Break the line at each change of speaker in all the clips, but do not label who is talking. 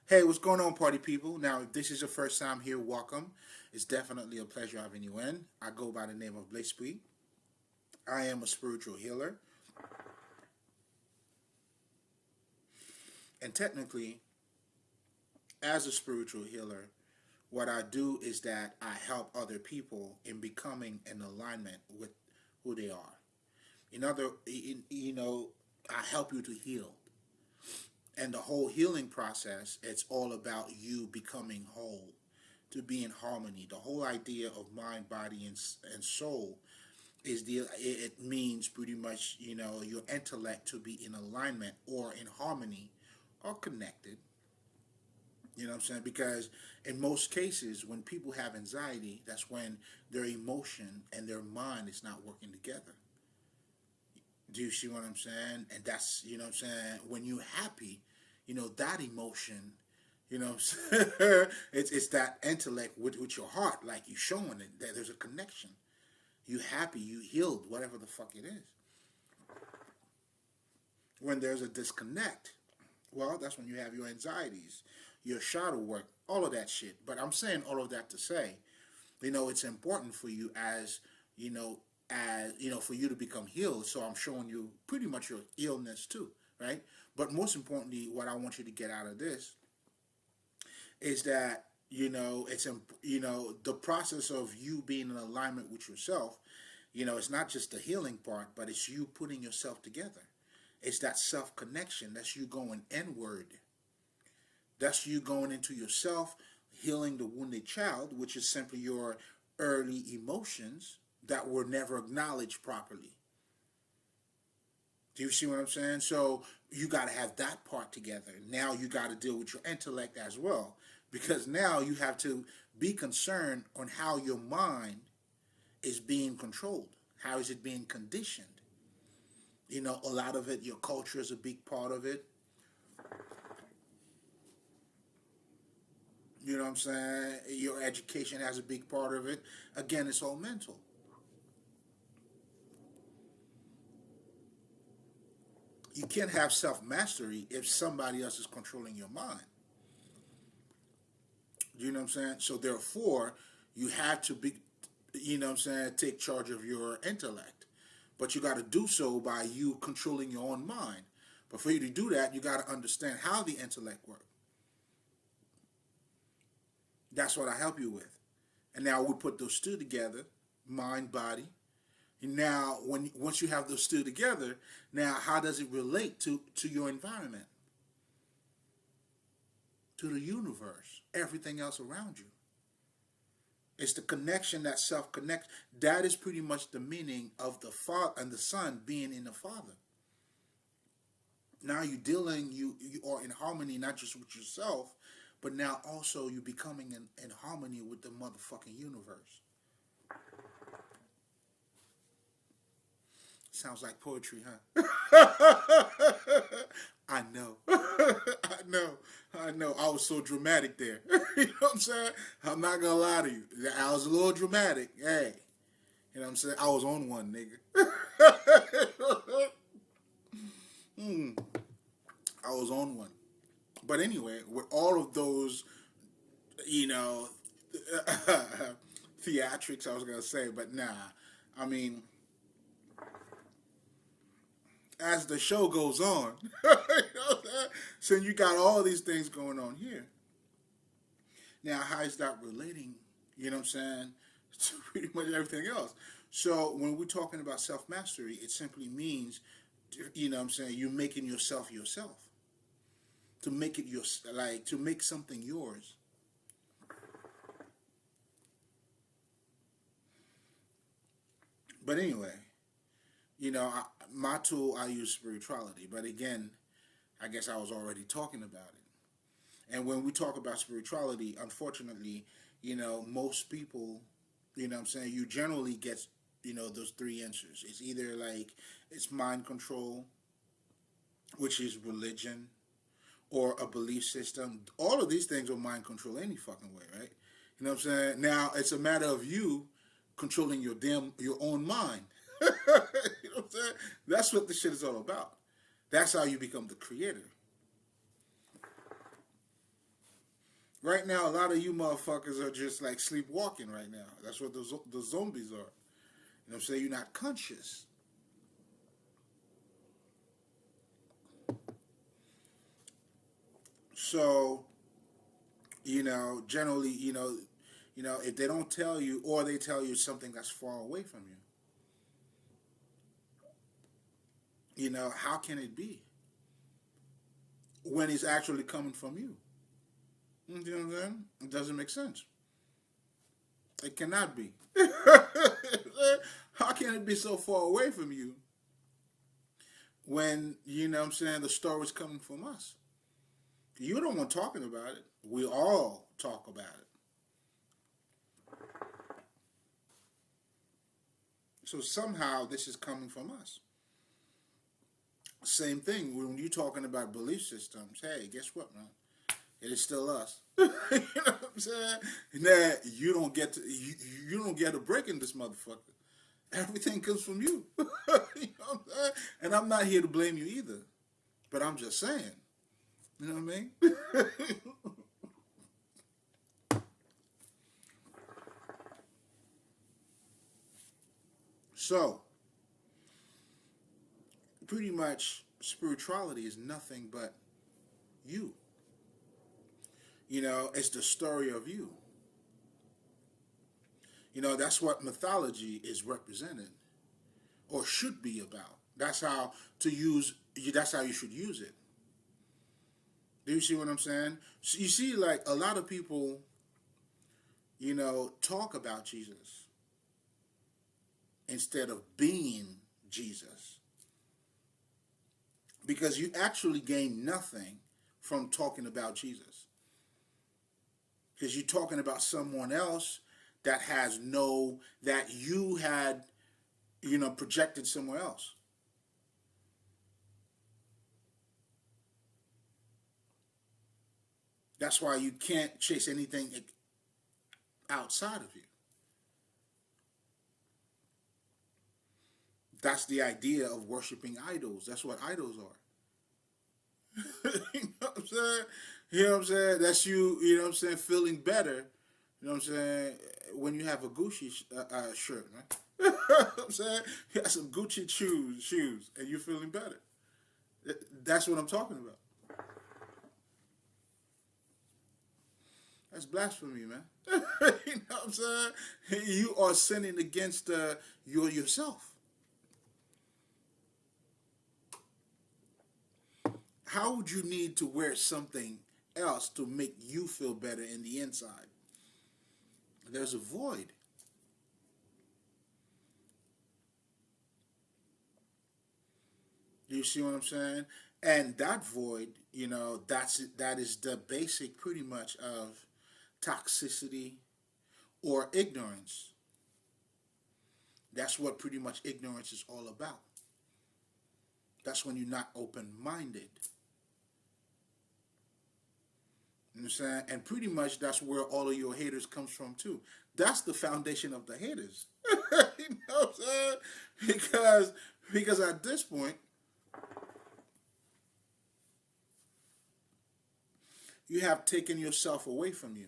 Hey, what's going on, party people? Now, if this is your first time here, welcome. It's definitely a pleasure having you in. I go by the name of Blaze. I am a spiritual healer, and technically, as a spiritual healer, what I do is that I help other people in becoming in alignment with who they are. I help you to heal, and the whole healing process, it's all about you becoming whole, to be in harmony. The whole idea of mind, body, and soul is it means pretty much your intellect to be in alignment or in harmony or connected. You know what I'm saying? Because in most cases, when people have anxiety, that's when their emotion and their mind is not working together. Do you see what I'm saying? And that's, what I'm saying, when you're happy, that emotion, what I'm saying? It's that intellect with your heart, like you showing it that there's a connection. You happy, you healed, whatever the fuck it is. When there's a disconnect, well, that's when you have your anxieties, your shadow work, all of that shit. But I'm saying all of that to say, it's important for you for you to become healed. So I'm showing you pretty much your illness too, right? But most importantly, what I want you to get out of this is that the process of you being in alignment with yourself. It's not just the healing part, but it's you putting yourself together. It's that self connection. That's you going inward. That's you going into yourself, healing the wounded child, which is simply your early emotions that were never acknowledged properly. Do you see what I'm saying? So you got to have that part together. Now you got to deal with your intellect as well, because now you have to be concerned on how your mind is being controlled. How is it being conditioned? A lot of it, your culture is a big part of it. You know what I'm saying? Your education has a big part of it. Again, it's all mental. You can't have self-mastery if somebody else is controlling your mind. You know what I'm saying? So therefore, you have to be, take charge of your intellect. But you got to do so by you controlling your own mind. But for you to do that, you got to understand how the intellect works. That's what I help you with. And now we put those two together, mind, body. And now, once you have those two together, now how does it relate to your environment, to the universe, everything else around you? It's the connection, that self-connect. That is pretty much the meaning of the Father and the Son being in the Father. Now you are in harmony, not just with yourself, but now also you're becoming in harmony with the motherfucking universe. Sounds like poetry, huh? I know. I know. I was so dramatic there. You know what I'm saying? I'm not going to lie to you. I was a little dramatic. Hey. You know what I'm saying? I was on one, nigga. I was on one. But anyway, with all of those, theatrics, I was going to say, but nah. I mean, as the show goes on, so you got all these things going on here. Now, how is that relating, you know what I'm saying, to pretty much everything else? So when we're talking about self-mastery, it simply means, what I'm saying, you're making yourself. To make it to make something yours. But anyway, my tool, I use spirituality. But again, I guess I was already talking about it. And when we talk about spirituality, unfortunately, most people, what I'm saying, you generally get, those three answers. It's either like, it's mind control, which is religion, or a belief system. All of these things are mind control any fucking way, right? You know what I'm saying? Now, it's a matter of you controlling your own mind. You know what I'm saying? That's what this shit is all about. That's how you become the creator. Right now, a lot of you motherfuckers are just like sleepwalking right now. That's what the zombies are. You know what I'm saying? You're not conscious. So, generally, if they don't tell you or they tell you something that's far away from you, how can it be when it's actually coming from you? You know what I'm saying? It doesn't make sense. It cannot be. How can it be so far away from you when, what I'm saying, the story's coming from us? You're the one talking about it. We all talk about it. So somehow this is coming from us. Same thing when you're talking about belief systems. Hey, guess what, man? It is still us. You know what I'm saying? Now you don't get a break in this motherfucker. Everything comes from you. You know what I'm saying? And I'm not here to blame you either. But I'm just saying. You know what I mean? So, pretty much spirituality is nothing but you. It's the story of you. That's what mythology is represented or should be about. That's how that's how you should use it. Do you see what I'm saying? So you see, like, a lot of people, talk about Jesus instead of being Jesus. Because you actually gain nothing from talking about Jesus. Because you're talking about someone else that you had, projected somewhere else. That's why you can't chase anything outside of you. That's the idea of worshiping idols. That's what idols are. You know what I'm saying? You know what I'm saying? That's you, what I'm saying, feeling better, you know what I'm saying, when you have a Gucci shirt, man. You know what I'm saying? You got some Gucci shoes, and you're feeling better. That's what I'm talking about. That's blasphemy, man. You know what I'm saying? You are sinning against yourself. How would you need to wear something else to make you feel better in the inside? There's a void. You see what I'm saying? And that void, that is the basic, pretty much, of toxicity or ignorance. That's what pretty much ignorance is all about. That's when you're not open-minded. You know what I'm saying? And pretty much that's where all of your haters comes from too. That's the foundation of the haters. You know what I'm saying? Because at this point, you have taken yourself away from you.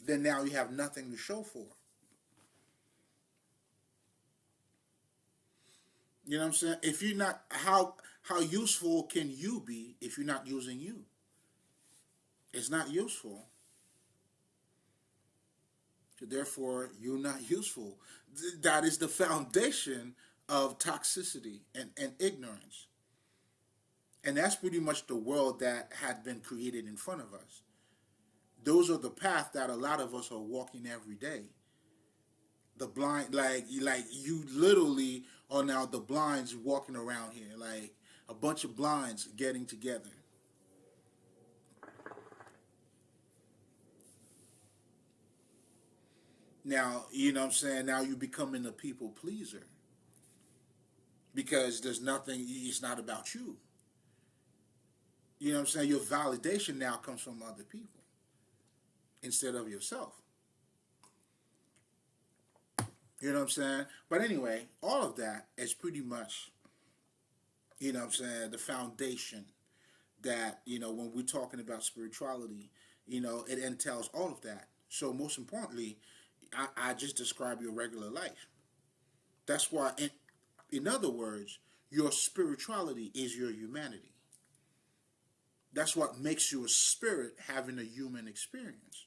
Then now you have nothing to show for. You know what I'm saying? If you're not, how useful can you be if you're not using you? It's not useful. So therefore, you're not useful. That is the foundation of toxicity and ignorance. And that's pretty much the world that had been created in front of us. Those are the path that a lot of us are walking every day. The blind, like you literally are now the blinds walking around here, like a bunch of blinds getting together. Now, you know what I'm saying? Now you're becoming a people pleaser because there's nothing, it's not about you. You know what I'm saying? Your validation now comes from other people instead of yourself. You know what I'm saying? But anyway, all of that is pretty much, you know what I'm saying, the foundation that, when we're talking about spirituality, It entails all of that. So most importantly, I just describe your regular life. That's why, in other words, your spirituality is your humanity. That's what makes you a spirit having a human experience.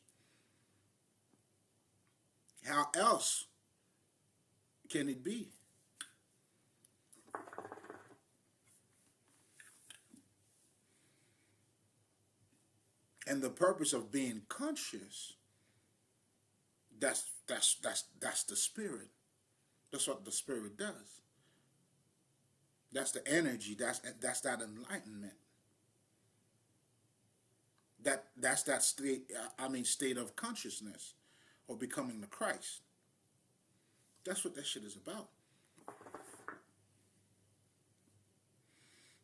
How else can it be? And the purpose of being conscious, that's the spirit. That's what the spirit does. That's the energy. That's that enlightenment. That's that state. I mean, state of consciousness, or becoming the Christ. That's what that shit is about.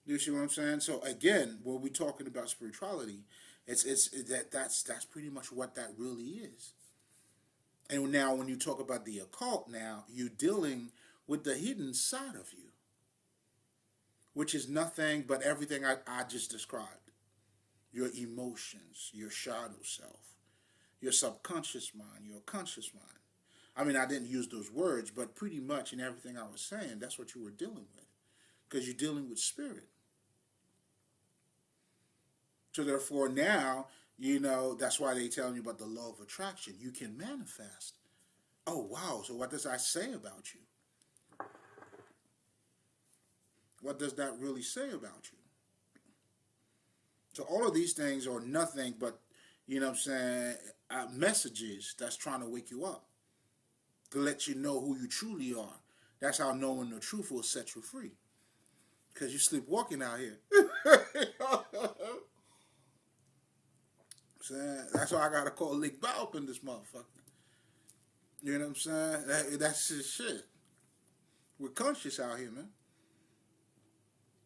You see what I'm saying? So again, when we're talking about spirituality, that's pretty much what that really is. And now, when you talk about the occult, now you're dealing with the hidden side of you, which is nothing but everything I just described. Your emotions, your shadow self, your subconscious mind, your conscious mind. I mean, I didn't use those words, but pretty much in everything I was saying, that's what you were dealing with. Because you're dealing with spirit. So therefore now, that's why they tell you about the law of attraction. You can manifest. Oh, wow. So what does that say about you? What does that really say about you? So all of these things are nothing but, messages that's trying to wake you up, to let you know who you truly are. That's how knowing the truth will set you free. Because you're sleepwalking out here. That's why I got to call Lick Bow up in this motherfucker. You know what I'm saying? That's his shit. We're conscious out here, man.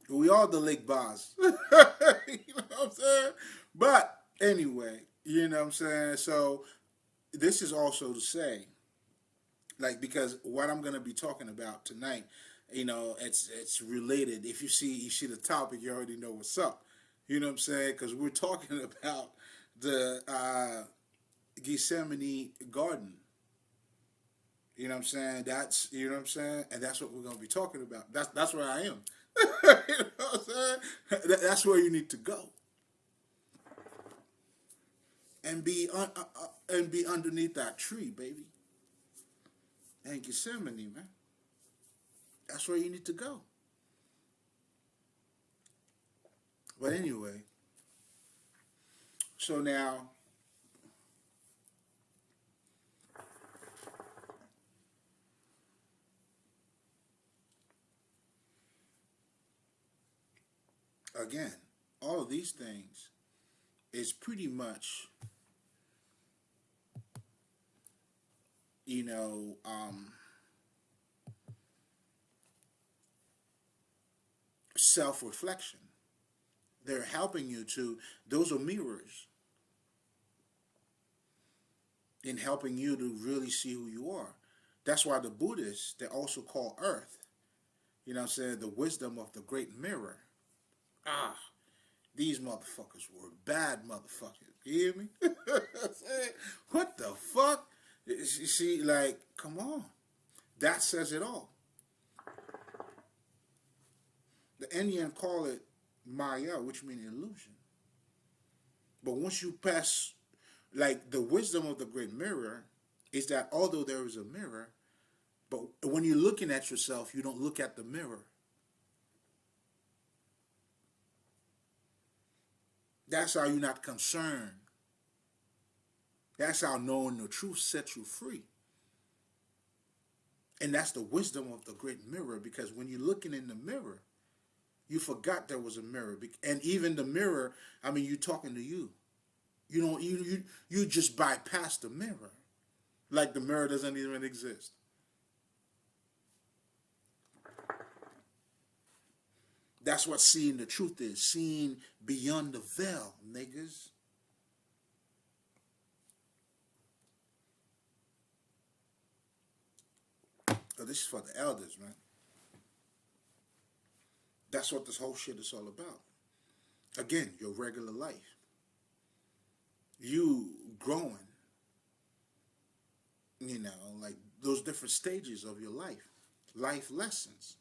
We are the Lake Boss. You know what I'm saying? But anyway, you know what I'm saying? So this is also to say, because what I'm going to be talking about tonight, it's related. If you see the topic, you already know what's up. You know what I'm saying? Because we're talking about the Gethsemane garden. You know what I'm saying? And that's what we're going to be talking about. That's where I am. You know what I'm saying? That's where you need to go. And be underneath that tree, baby. And Gethsemane, man. That's where you need to go. But anyway, so now, again, all of these things is pretty much, self-reflection. They're helping you those are mirrors in helping you to really see who you are. That's why the Buddhists, they also call Earth, the wisdom of the great mirror. These motherfuckers were bad motherfuckers. You hear me? What the fuck? You see, come on. That says it all. The Indian call it Maya, which means illusion. But once you pass, the wisdom of the great mirror is that although there is a mirror, but when you're looking at yourself, you don't look at the mirror. That's how you're not concerned. That's how knowing the truth sets you free. And that's the wisdom of the great mirror, because when you're looking in the mirror, you forgot there was a mirror. And even the mirror, I mean, you're talking to you. You just bypass the mirror. Like the mirror doesn't even exist. That's what seeing the truth is. Seeing beyond the veil, niggas. So this is for the elders, man. That's what this whole shit is all about. Again, your regular life. you growing, like those different stages of your life lessons.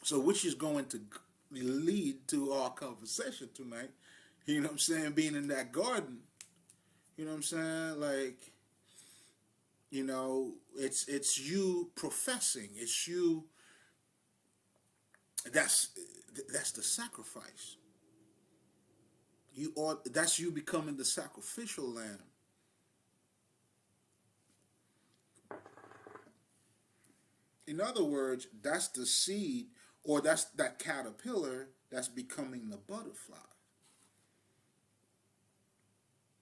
So, which is going to lead to our conversation tonight. You know what I'm saying? Being in that garden. You know what I'm saying? Like, it's you professing. It's you. That's that's the sacrifice. That's you becoming the sacrificial lamb. In other words, that's the seed, or that's that caterpillar that's becoming the butterfly.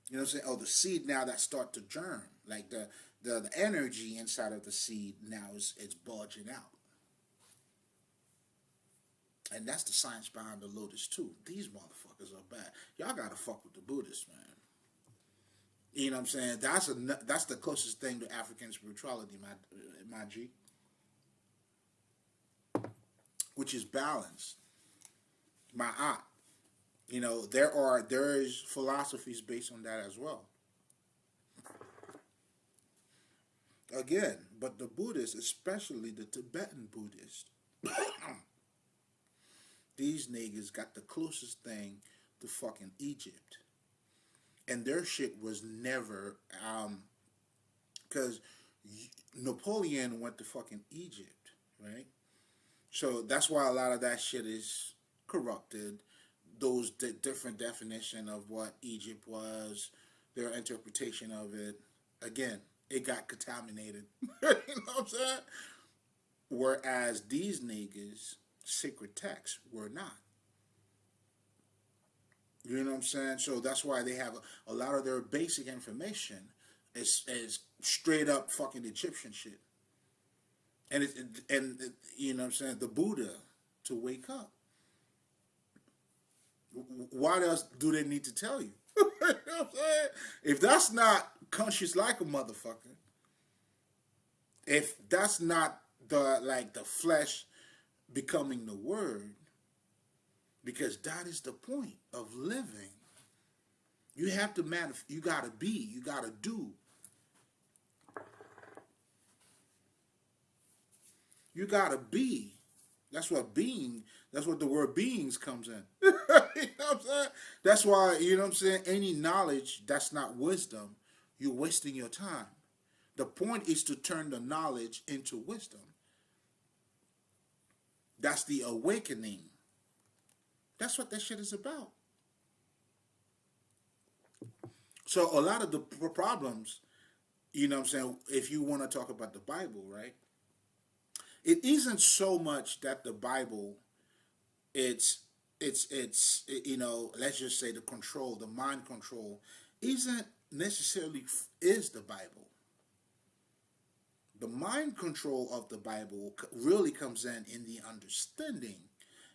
You know what I'm saying? Oh, the seed now that start to germ, like the energy inside of the seed now is it's bulging out, and that's the science behind the lotus too. These motherfuckers are bad. Y'all gotta fuck with the Buddhists, man. You know what I'm saying? That's the closest thing to African spirituality, my G, which is balance. My art. There is philosophies based on that as well. Again, but the Buddhists, especially the Tibetan Buddhists, these niggas got the closest thing to fucking Egypt, and their shit was never because Napoleon went to fucking Egypt, right? So that's why a lot of that shit is corrupted. Those different definition of what Egypt was, their interpretation of it, again, it got contaminated. You know what I'm saying? Whereas these niggas, sacred texts were not. You know what I'm saying? So that's why they have a lot of their basic information is straight up fucking Egyptian shit. And you know what I'm saying? The Buddha to wake up. What else do they need to tell you? You know what I'm saying? If that's not conscious like a motherfucker, if that's not the flesh becoming the word, because that is the point of living. You have to you gotta be, you gotta do. You gotta be. That's what the word beings comes in. You know what I'm saying? That's why, you know what I'm saying, any knowledge that's not wisdom, you're wasting your time. The point is to turn the knowledge into wisdom. That's the awakening. That's what that shit is about. So a lot of the problems, you know what I'm saying, if you want to talk about the Bible, right? It isn't so much that the Bible, it's let's just say the mind control isn't necessarily is the Bible. The mind control of the Bible really comes in the understanding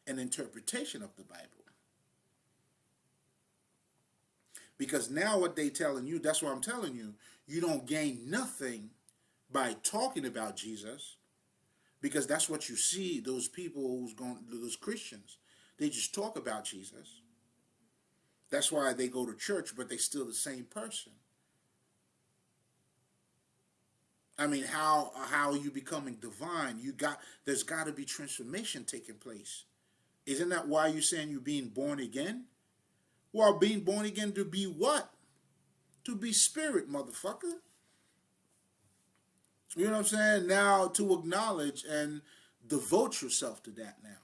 and interpretation of the Bible. Because now what they telling you, that's what I'm telling you, you don't gain nothing by talking about Jesus, because that's what you see, those people those Christians, they just talk about Jesus. That's why they go to church, but they still the same person. I mean, how are you becoming divine? There's got to be transformation taking place. Isn't that why you're saying you're being born again? Well, being born again to be what? To be spirit, motherfucker. You know what I'm saying? Now to acknowledge and devote yourself to that now.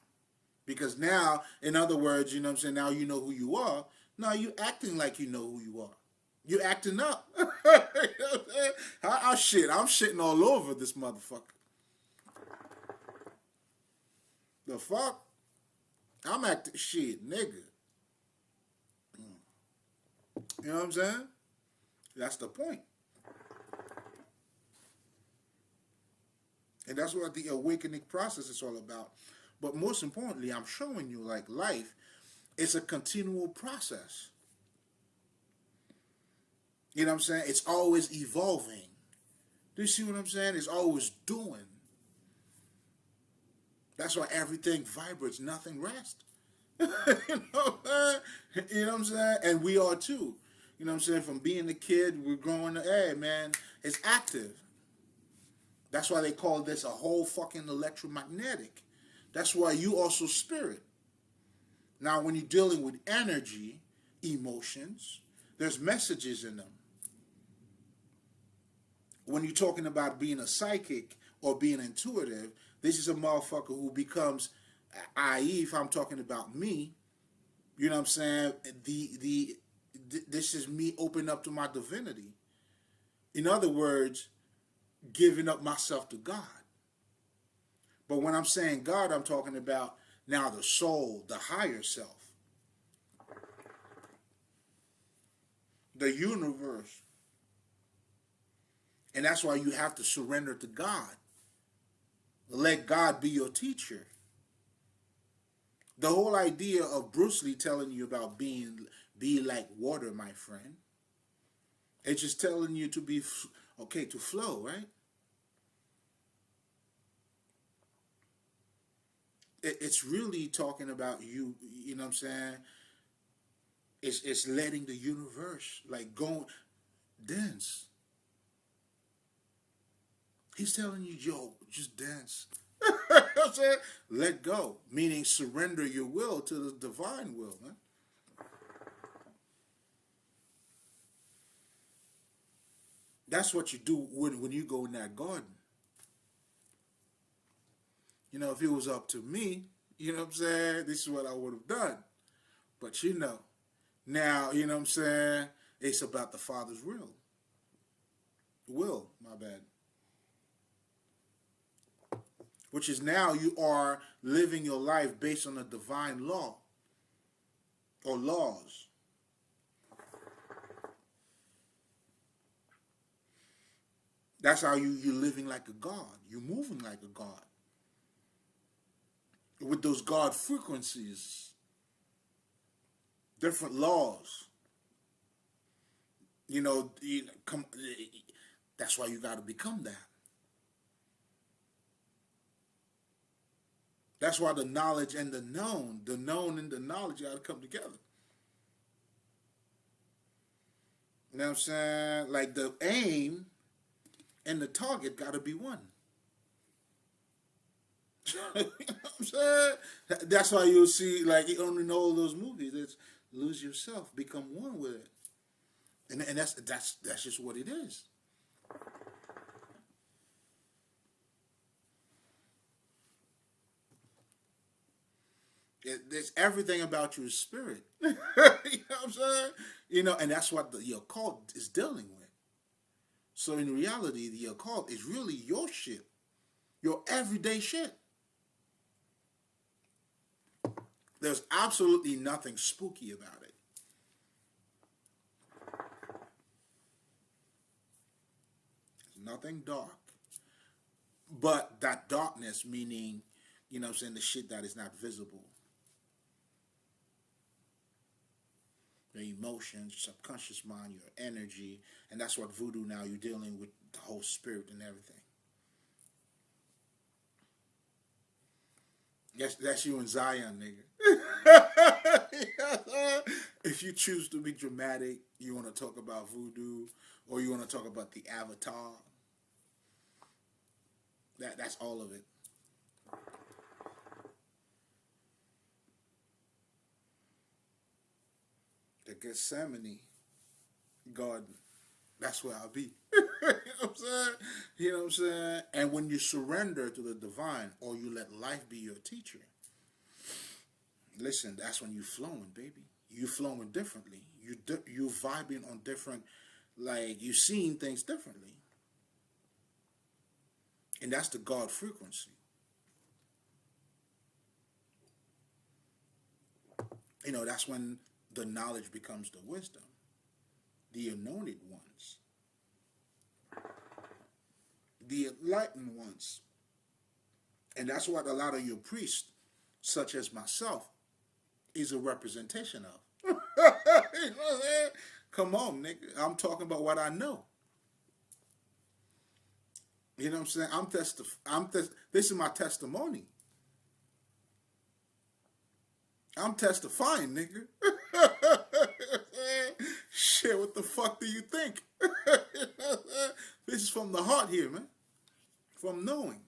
Because now, in other words, you know what I'm saying, now you know who you are. Now you're acting like you know who you are. You're acting up. You know what I'm saying? I'm shitting all over this motherfucker. The fuck? I'm acting shit, nigga. You know what I'm saying? That's the point. And that's what the awakening process is all about. But most importantly, I'm showing you, like, life is a continual process. You know what I'm saying? It's always evolving. Do you see what I'm saying? It's always doing. That's why everything vibrates, nothing rests. You know what I'm saying? And we are too. You know what I'm saying? From being a kid, we're growing. Hey, man, it's active. That's why they call this a whole fucking electromagnetic. That's why you also spirit. Now, when you're dealing with energy, emotions, there's messages in them. When you're talking about being a psychic or being intuitive, this is a motherfucker who becomes, i.e., if I'm talking about me, you know what I'm saying? This is me opening up to my divinity. In other words, giving up myself to God. But when I'm saying God, I'm talking about now the soul, the higher self, the universe. And that's why you have to surrender to God. Let God be your teacher. The whole idea of Bruce Lee telling you about be like water, my friend. It's just telling you to be, okay, to flow, right? It's really talking about you, you know what I'm saying? It's letting the universe, like, go dance. He's telling you, yo, just dance. You know what I'm saying? Let go, meaning surrender your will to the divine will, man. That's what you do when you go in that garden. You know, if it was up to me, you know what I'm saying, this is what I would have done. But you know, now, you know what I'm saying, it's about the Father's will. Will, my bad. Which is now you are living your life based on a divine law or laws. That's how you're living like a God. You're moving like a God. With those God frequencies, different laws. You know, that's why you got to become that. That's why the knowledge and the known and the knowledge got to come together. You know what I'm saying? Like the aim and the target got to be one. You know what I'm saying? That's why you'll see, like, you only know all those movies. It's lose yourself, become one with it, and that's just what it is. There's everything about your spirit. You know what I'm saying? You know, and that's what the occult is dealing with. So in reality, the occult is really your shit, your everyday shit. There's absolutely nothing spooky about it. There's nothing dark. But that darkness meaning, you know what I'm saying, the shit that is not visible. Your emotions, your subconscious mind, your energy. And that's what voodoo now, you're dealing with the whole spirit and everything. Yes, that's you and Zion, nigga. If you choose to be dramatic, you want to talk about voodoo, or you want to talk about the avatar. That's all of it. The Gethsemane garden. That's where I'll be. You know what I'm saying? You know what I'm saying? And when you surrender to the divine, or you let life be your teacher, listen, that's when you flowing, baby. You flowing differently. You vibing on different, like, you seeing things differently. And that's the God frequency. You know, that's when the knowledge becomes the wisdom. The anointed ones. The enlightened ones. And that's what a lot of your priests, such as myself, is a representation of. You know what I'm saying? Come on, nigga. I'm talking about what I know. You know what I'm saying? This is my testimony. I'm testifying, nigga. Shit. care what the fuck do you think. This is from the heart here, man. From knowing.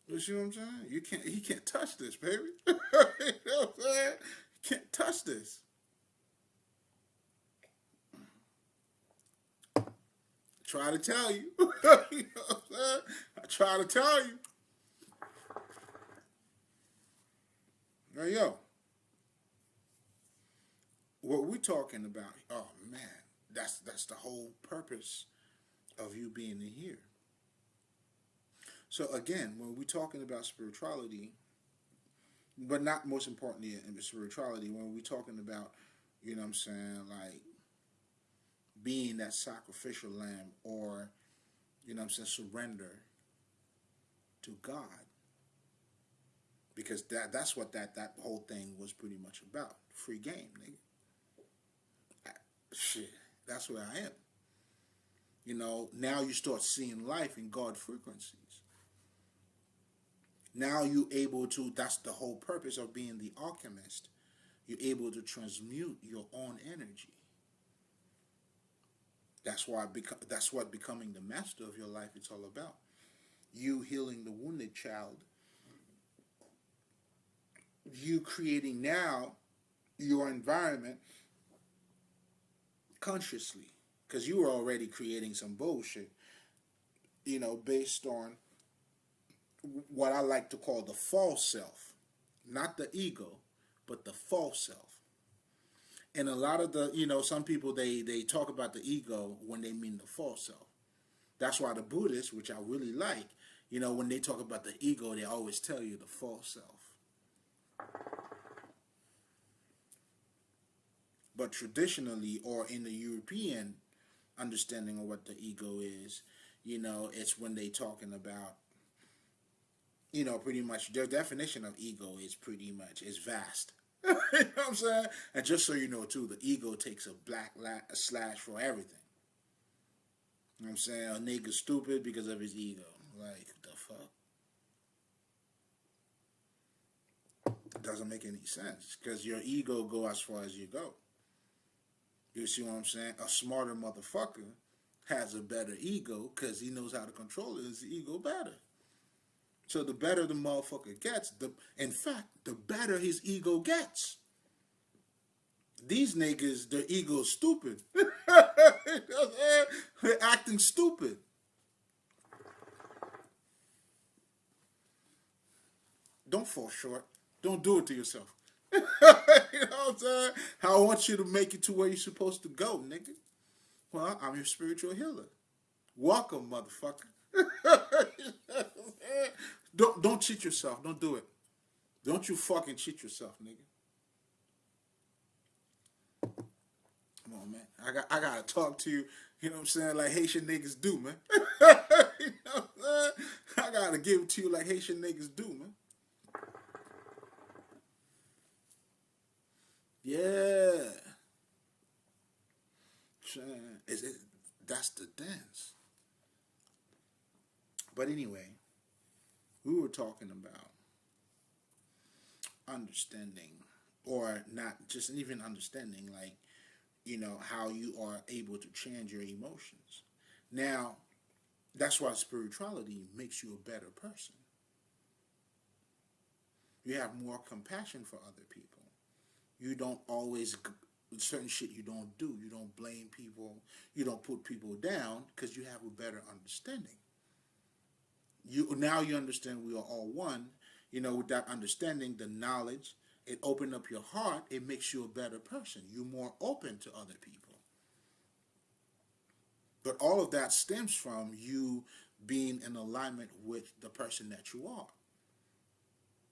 You see what I'm saying? He can't touch this, baby. You know what I'm saying? He can't touch this. Try to tell you. You know what I'm saying? I try to tell you. Now, yo, what we're talking about, oh man, that's the whole purpose of you being in here. So again, when we're talking about spirituality, but not most importantly in spirituality, when we're talking about, you know what I'm saying, like being that sacrificial lamb, or, you know what I'm saying, surrender to God. Because that's what that whole thing was pretty much about. Free game, nigga. Shit, that's where I am. You know, now you start seeing life in God frequencies. Now you're able to, that's the whole purpose of being the alchemist. You're able to transmute your own energy. That's what becoming the master of your life is all about. You healing the wounded child. You creating now your environment consciously. Because you were already creating some bullshit, you know, based on what I like to call the false self. Not the ego, but the false self. And a lot of the, you know, some people, they talk about the ego when they mean the false self. That's why the Buddhists, which I really like, you know, when they talk about the ego, they always tell you the false self. But traditionally, or in the European understanding of what the ego is, you know, it's when they talking about, you know, pretty much their definition of ego is pretty much, is vast. You know what I'm saying? And just so you know, too, the ego takes a slash for everything. You know what I'm saying? A nigga stupid because of his ego. Like, the fuck? It doesn't make any sense. Because your ego go as far as you go. You see what I'm saying? A smarter motherfucker has a better ego because he knows how to control his ego better. So the better the motherfucker gets, in fact, the better his ego gets. These niggas, their ego's stupid. They're acting stupid. Don't fall short. Don't do it to yourself. You know what I'm saying? I want you to make it to where you're supposed to go, nigga. Well, I'm your spiritual healer. Welcome, motherfucker. Don't cheat yourself. Don't do it. Don't you fucking cheat yourself, nigga. Come on, man. I gotta talk to you. You know what I'm saying? Like Haitian niggas do, man. You know what I'm saying? I gotta give it to you like Haitian niggas do, man. Yeah. That's the dance. But anyway, we were talking about understanding, or not just even understanding, like, you know, how you are able to change your emotions. Now, that's why spirituality makes you a better person. You have more compassion for other people. You don't always, certain shit you don't do. You don't blame people. You don't put people down because you have a better understanding. Now you understand we are all one. You know, with that understanding, the knowledge, it opened up your heart. It makes you a better person. You're more open to other people. But all of that stems from you being in alignment with the person that you are.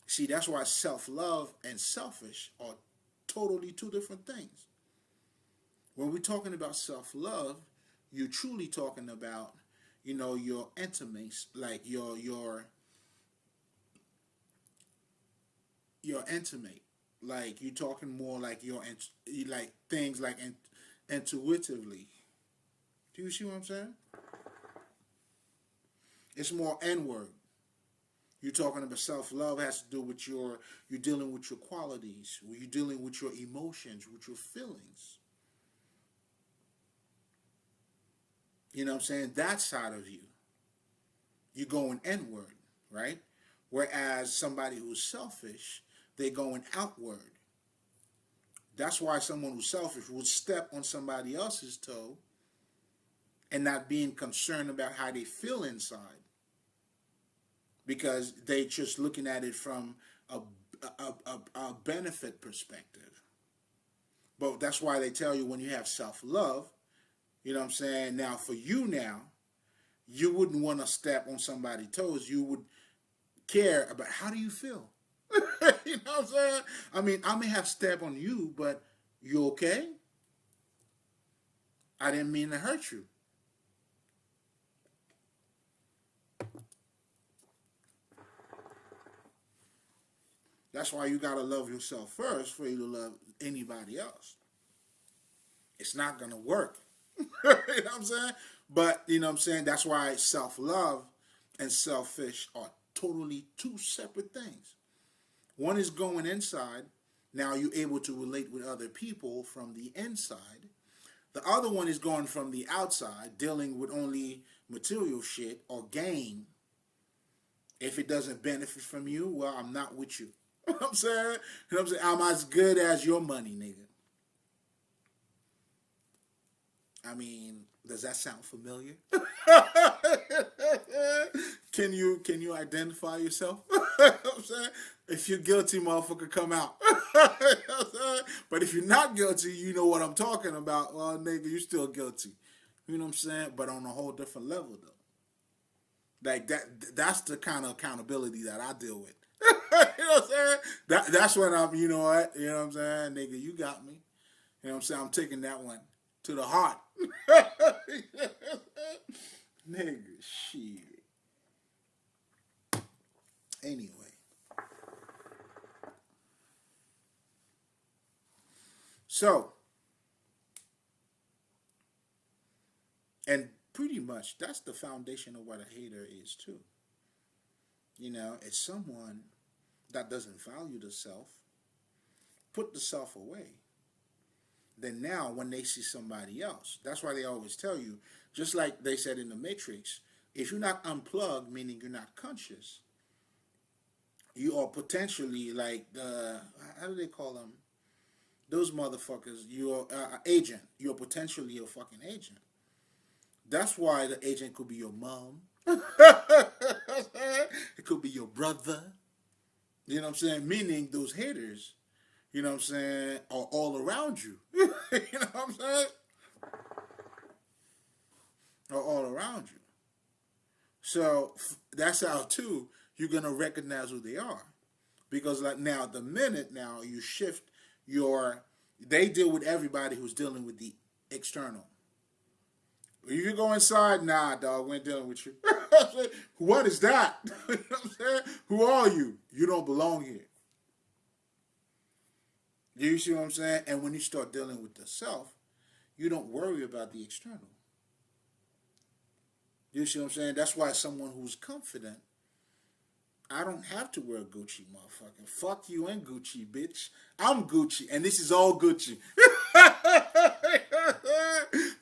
See, that's why self-love and selfish are totally two different things. When we're talking about self-love, you're truly talking about, you know, your intimacy, like your intimate. Like, you're talking more like like things like intuitively. Do you see what I'm saying? It's more inward. You're talking about self-love has to do with you're dealing with your qualities, you're dealing with your emotions, with your feelings. You know what I'm saying? That side of you. You're going inward, right? Whereas somebody who's selfish, they're going outward. That's why someone who's selfish would step on somebody else's toe and not being concerned about how they feel inside, because they just looking at it from a benefit perspective. But that's why they tell you when you have self-love, you know what I'm saying? Now, for you now, you wouldn't want to step on somebody's toes. You would care about how do you feel. You know what I'm saying? I mean, I may have stepped on you, but you okay? I didn't mean to hurt you. That's why you gotta love yourself first for you to love anybody else. It's not gonna work. You know what I'm saying? But you know what I'm saying? That's why self-love and selfish are totally two separate things. One is going inside. Now you're able to relate with other people from the inside. The other one is going from the outside, dealing with only material shit or gain. If it doesn't benefit from you, well, I'm not with you. You know what I'm saying? You know what I'm saying? I'm as good as your money, nigga. I mean, does that sound familiar? Can you identify yourself? You know what I'm saying? If you're guilty, motherfucker, come out. You know what I'm saying? But if you're not guilty, you know what I'm talking about. Well, nigga, you still guilty. You know what I'm saying? But on a whole different level, though. Like that's the kind of accountability that I deal with. You know what I'm saying? That's when I'm, you know what? You know what I'm saying? Nigga, you got me. You know what I'm saying? I'm taking that one to the heart. Nigga, shit. Anyway. So, and pretty much that's the foundation of what a hater is too. You know, it's someone that doesn't value the self, put the self away. Then now when they see somebody else, that's why they always tell you, just like they said in the Matrix, if you're not unplugged, meaning you're not conscious, you are potentially like how do they call them? Those motherfuckers. You're an agent. You're potentially a fucking agent. That's why the agent could be your mom. It could be your brother. You know what I'm saying? Meaning those haters, you know what I'm saying, are all around you. You know what I'm saying? Are all around you. So that's how too you're gonna recognize who they are, because like now the minute now you shift your, they deal with everybody who's dealing with the external. If you go inside, nah, dog, we ain't dealing with you. What is that? You know what I'm saying? Who are you? You don't belong here. You see what I'm saying? And when you start dealing with the self, you don't worry about the external. You see what I'm saying? That's why someone who's confident, I don't have to wear Gucci, motherfucker. Fuck you and Gucci, bitch. I'm Gucci, and this is all Gucci.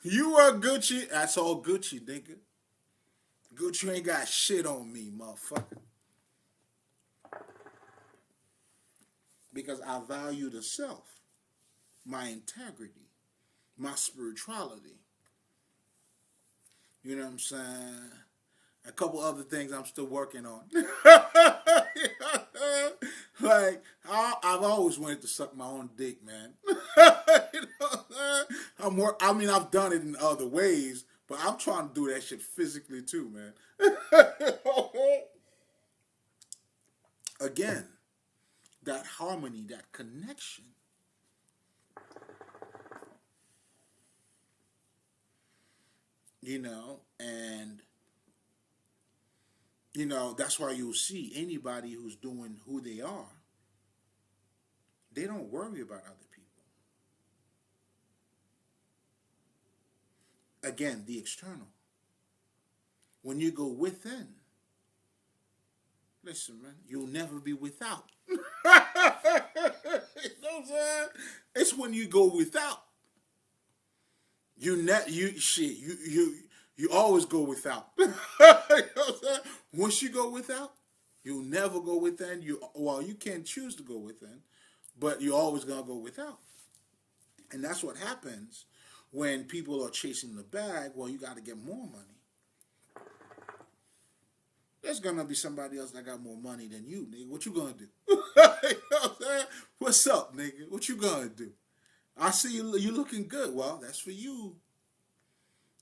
You are Gucci, that's all Gucci, nigga. Gucci ain't got shit on me, motherfucker. Because I value the self, my integrity, my spirituality. You know what I'm saying? A couple other things I'm still working on. Like, I've always wanted to suck my own dick, man. You know, I mean, I've done it in other ways, but I'm trying to do that shit physically too, man. Again, that harmony, that connection. You know, and you know, that's why you'll see anybody who's doing who they are, they don't worry about other people. Again, the external. When you go within, Listen, man, you'll never be without. You know what I'm saying? It's when you go without. You always go without. You know what I'm saying? Once you go without, you'll never go within. You can't choose to go within, but you're always gonna go without. And that's what happens when people are chasing the bag. Well, you got to get more money. There's gonna be somebody else that got more money than you, nigga. What you gonna do? You know what I'm saying? What's up, nigga? What you gonna do? I see you looking good. Well, that's for you.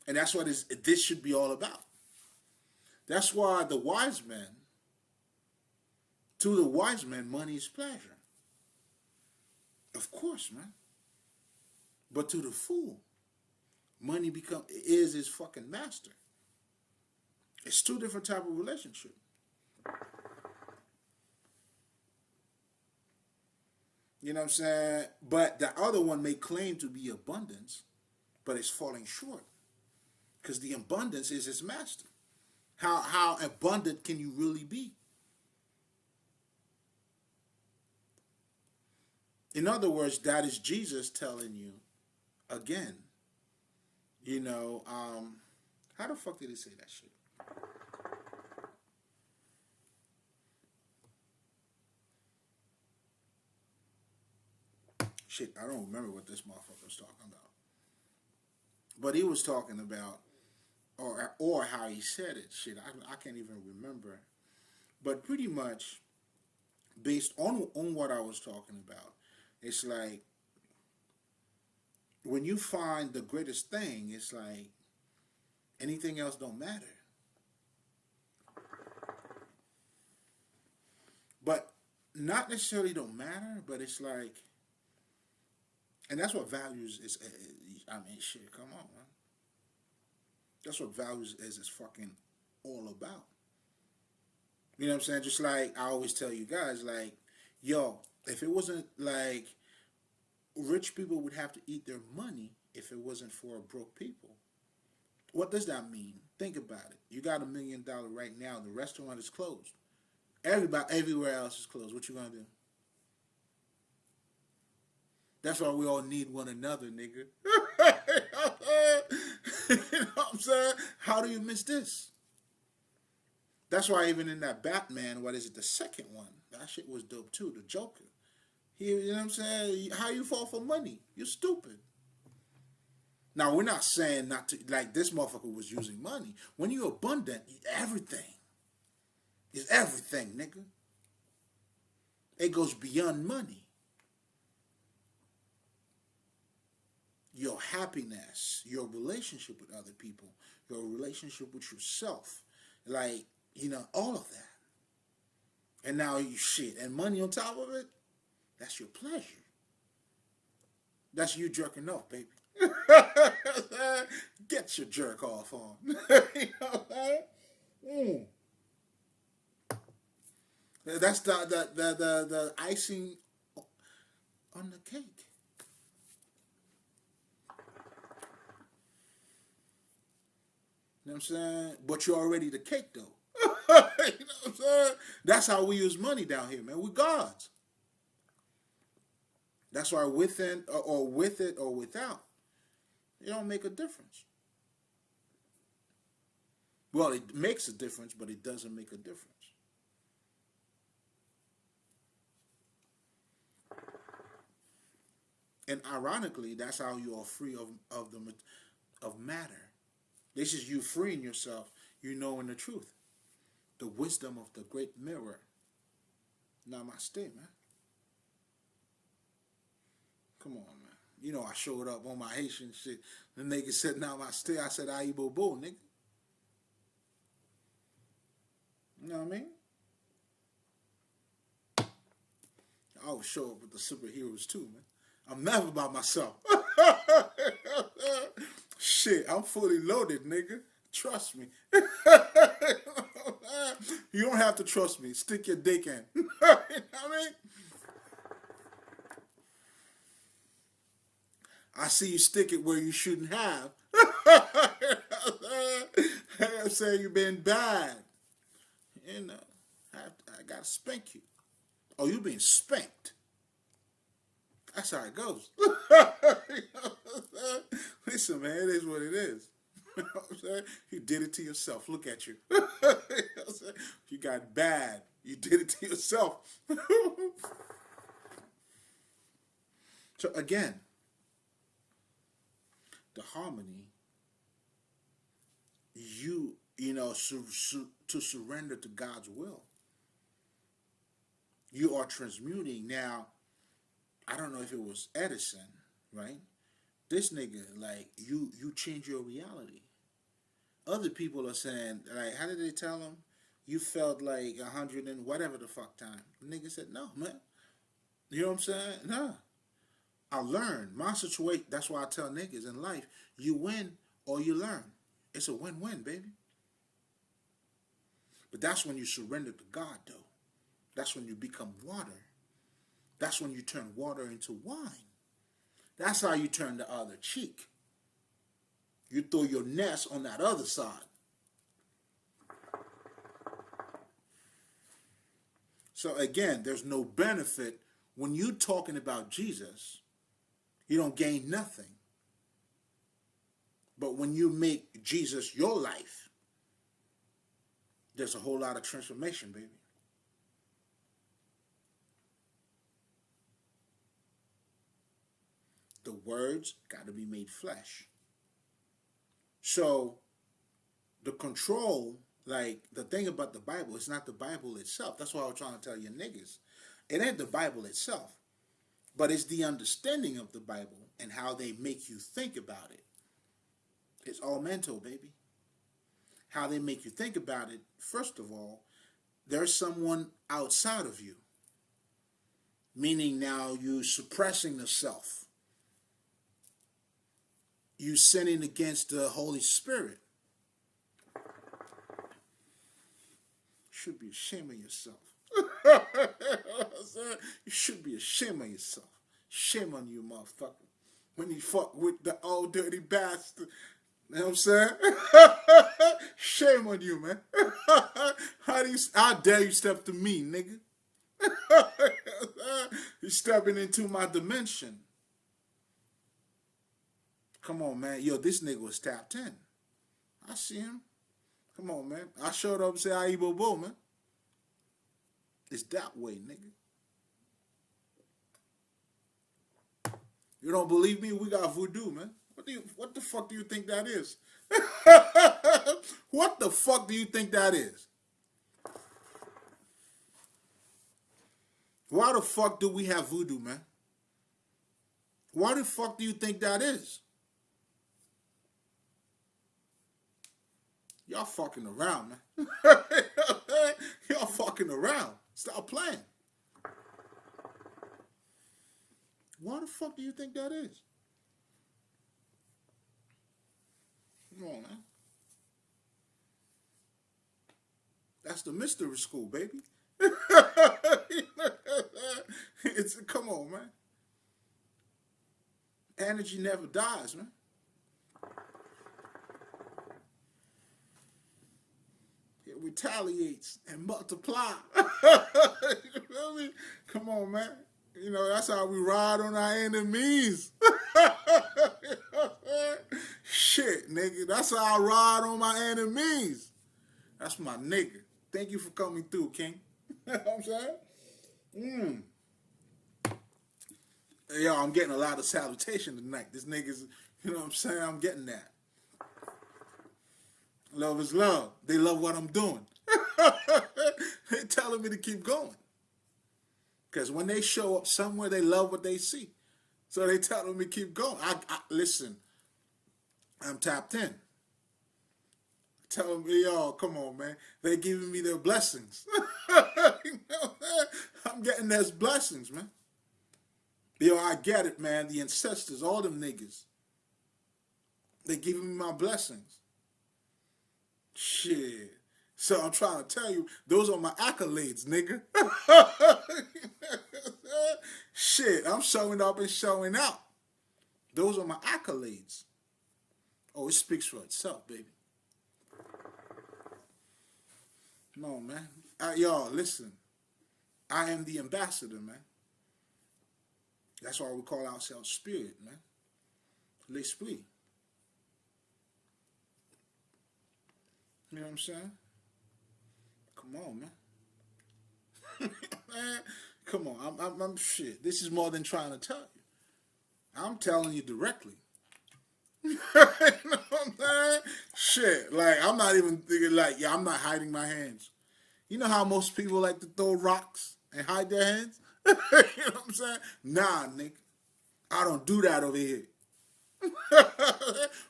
And that's what this should be all about. That's why to the wise men, money is pleasure. Of course, man. But to the fool, money is his fucking master. It's two different type of relationship. You know what I'm saying? But the other one may claim to be abundance, but it's falling short. Because the abundance is his master. How abundant can you really be? In other words, that is Jesus telling you, again, how the fuck did he say that shit? Shit, I don't remember what this motherfucker was talking about. But he was talking about, or how he said it. Shit, I can't even remember. But pretty much, based on what I was talking about, it's like, when you find the greatest thing, it's like, anything else don't matter. But not necessarily don't matter, but it's like, and that's what values is. I mean, shit, come on, man. That's what values is fucking all about. You know what I'm saying? Just like I always tell you guys, like, yo, if it wasn't like, rich people would have to eat their money if it wasn't for broke people. What does that mean? Think about it. You got $1 million right now. The restaurant is closed. Everywhere else is closed. What you gonna do? That's why we all need one another, nigga. You know what I'm saying? How do you miss this? That's why even in that Batman, what is it, the second one, that shit was dope too, the Joker. You know what I'm saying? How you fall for money? You're stupid. Now, we're not saying not to, like this motherfucker was using money. When you're abundant, everything is everything, nigga. It goes beyond money. Your happiness, your relationship with other people, your relationship with yourself, like, all of that. And now and money on top of it, that's your pleasure. That's you jerking off, baby. Get your jerk off on. You know what I'm saying? That's the icing on the cake. You know what I'm saying? But you're already the cake, though. You know what I'm saying? That's how we use money down here, man. We're gods. That's why within or with it or without, it don't make a difference. Well, it makes a difference, but it doesn't make a difference. And ironically, that's how you are free of matter. This is you freeing yourself, knowing the truth. The wisdom of the great mirror. Namaste, man. Come on, man. I showed up on my Haitian shit. The nigga said namaste. I said aibo bo, nigga. You know what I mean? I always show up with the superheroes too, man. I'm never by myself. Shit, I'm fully loaded, nigga. Trust me. You don't have to trust me. Stick your dick in. You know what I mean? I see you stick it where you shouldn't have. I'm saying you've been bad. I gotta spank you. Oh, you being spanked. That's how it goes. Listen, man, it is what it is. You know what I'm saying? You did it to yourself. Look at you. You know what I'm saying? You got bad. You did it to yourself. So again, the harmony, to surrender to God's will. You are transmuting. Now, I don't know if it was Edison, right? This nigga, like, you change your reality. Other people are saying, like, how did they tell him? You felt like 100 and whatever the fuck time. The nigga said, no, man. You know what I'm saying? No. I learned. My situation, that's why I tell niggas in life, you win or you learn. It's a win-win, baby. But that's when you surrender to God, though. That's when you become water. That's when you turn water into wine. That's how you turn the other cheek. You throw your nest on that other side. So again, there's no benefit. When you're talking about Jesus, you don't gain nothing. But when you make Jesus your life, there's a whole lot of transformation, baby. The words got to be made flesh. So the control, like the thing about the Bible, it's not the Bible itself. That's what I was trying to tell you niggas. It ain't the Bible itself, but it's the understanding of the Bible and how they make you think about it. It's all mental, baby. How they make you think about it, first of all, there's someone outside of you. Meaning now you suppressing the self. You sinning against the Holy Spirit. You should be ashamed of yourself. You should be ashamed of yourself. Shame on you, motherfucker. When you fuck with the old dirty bastard. You know what I'm saying? Shame on you, man. How dare you step to me, nigga? You're stepping into my dimension. Come on, man. Yo, this nigga was tapped in. I see him. Come on, man. I showed up and said, Aibo Bo, man. It's that way, nigga. You don't believe me? We got voodoo, man. What the fuck do you think that is? What the fuck do you think that is? Why the fuck do we have voodoo, man? Why the fuck do you think that is? Y'all fucking around, man. Y'all fucking around. Stop playing. Why the fuck do you think that is? Come on, man. That's the mystery school, baby. Come on, man. Energy never dies, man. It retaliates and multiplies. You feel me? Come on, man. You know, that's how we ride on our enemies. Shit, nigga. That's how I ride on my enemies. That's my nigga. Thank you for coming through, King. You know what I'm saying? Yo, I'm getting a lot of salutation tonight. This nigga's, you know what I'm saying? I'm getting that. Love is love. They love what I'm doing. They're telling me to keep going. Because when they show up somewhere, they love what they see. So they telling me to keep going. Listen, I'm tapped in. Telling me, yo, come on, man. They giving me their blessings. You know, I'm getting those blessings, man. Yo, I get it, man. The ancestors, all them niggas. They giving me my blessings. Shit. So I'm trying to tell you, those are my accolades, nigga. Shit, I'm showing up and showing out. Those are my accolades. Oh, it speaks for itself, baby. Come on, man. Y'all, listen. I am the ambassador, man. That's why we call ourselves spirit, man. L'esprit. You know what I'm saying? Come on, man. Man, come on. I'm shit. This is more than trying to tell you. I'm telling you directly. You know what I'm saying? Shit. Like, I'm not even thinking, like, yeah, I'm not hiding my hands. You know how most people like to throw rocks and hide their hands? You know what I'm saying? Nah, nigga. I don't do that over here.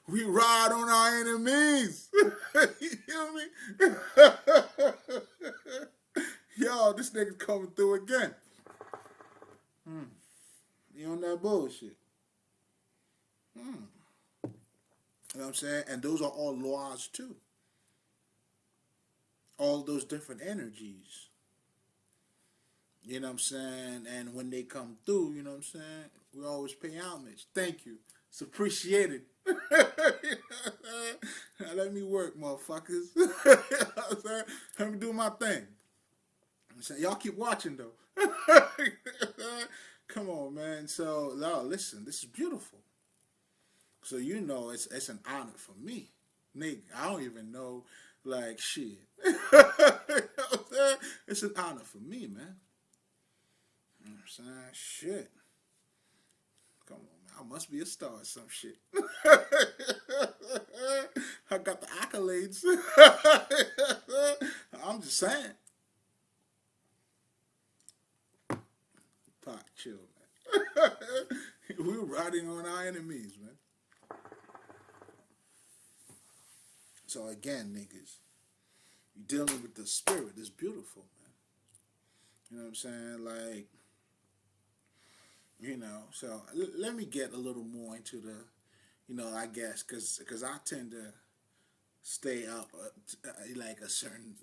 We ride on our enemies. You feel me? Yo, this nigga's coming through again. You on that bullshit. You know what I'm saying? And those are all laws too. All those different energies. You know what I'm saying? And when they come through, you know what I'm saying? We always pay homage. Thank you. It's appreciated. You know what now let me work, motherfuckers. You know what I'm saying? Let me do my thing. I'm saying, y'all keep watching, though. Come on, man. So, no, listen, this is beautiful. So, you know, it's an honor for me. Nigga, I don't even know, like, shit. You know what I'm saying? It's an honor for me, man. You know what I'm saying? Shit. Come on, man. I must be a star or some shit. I got the accolades. I'm just saying. Pot, chill, man. We're riding on our enemies, man. So again, niggas, you're dealing with the spirit. It's beautiful, man. You know what I'm saying? Like, you know, so let me get a little more into the, you know, I guess, because I tend to stay up like a certain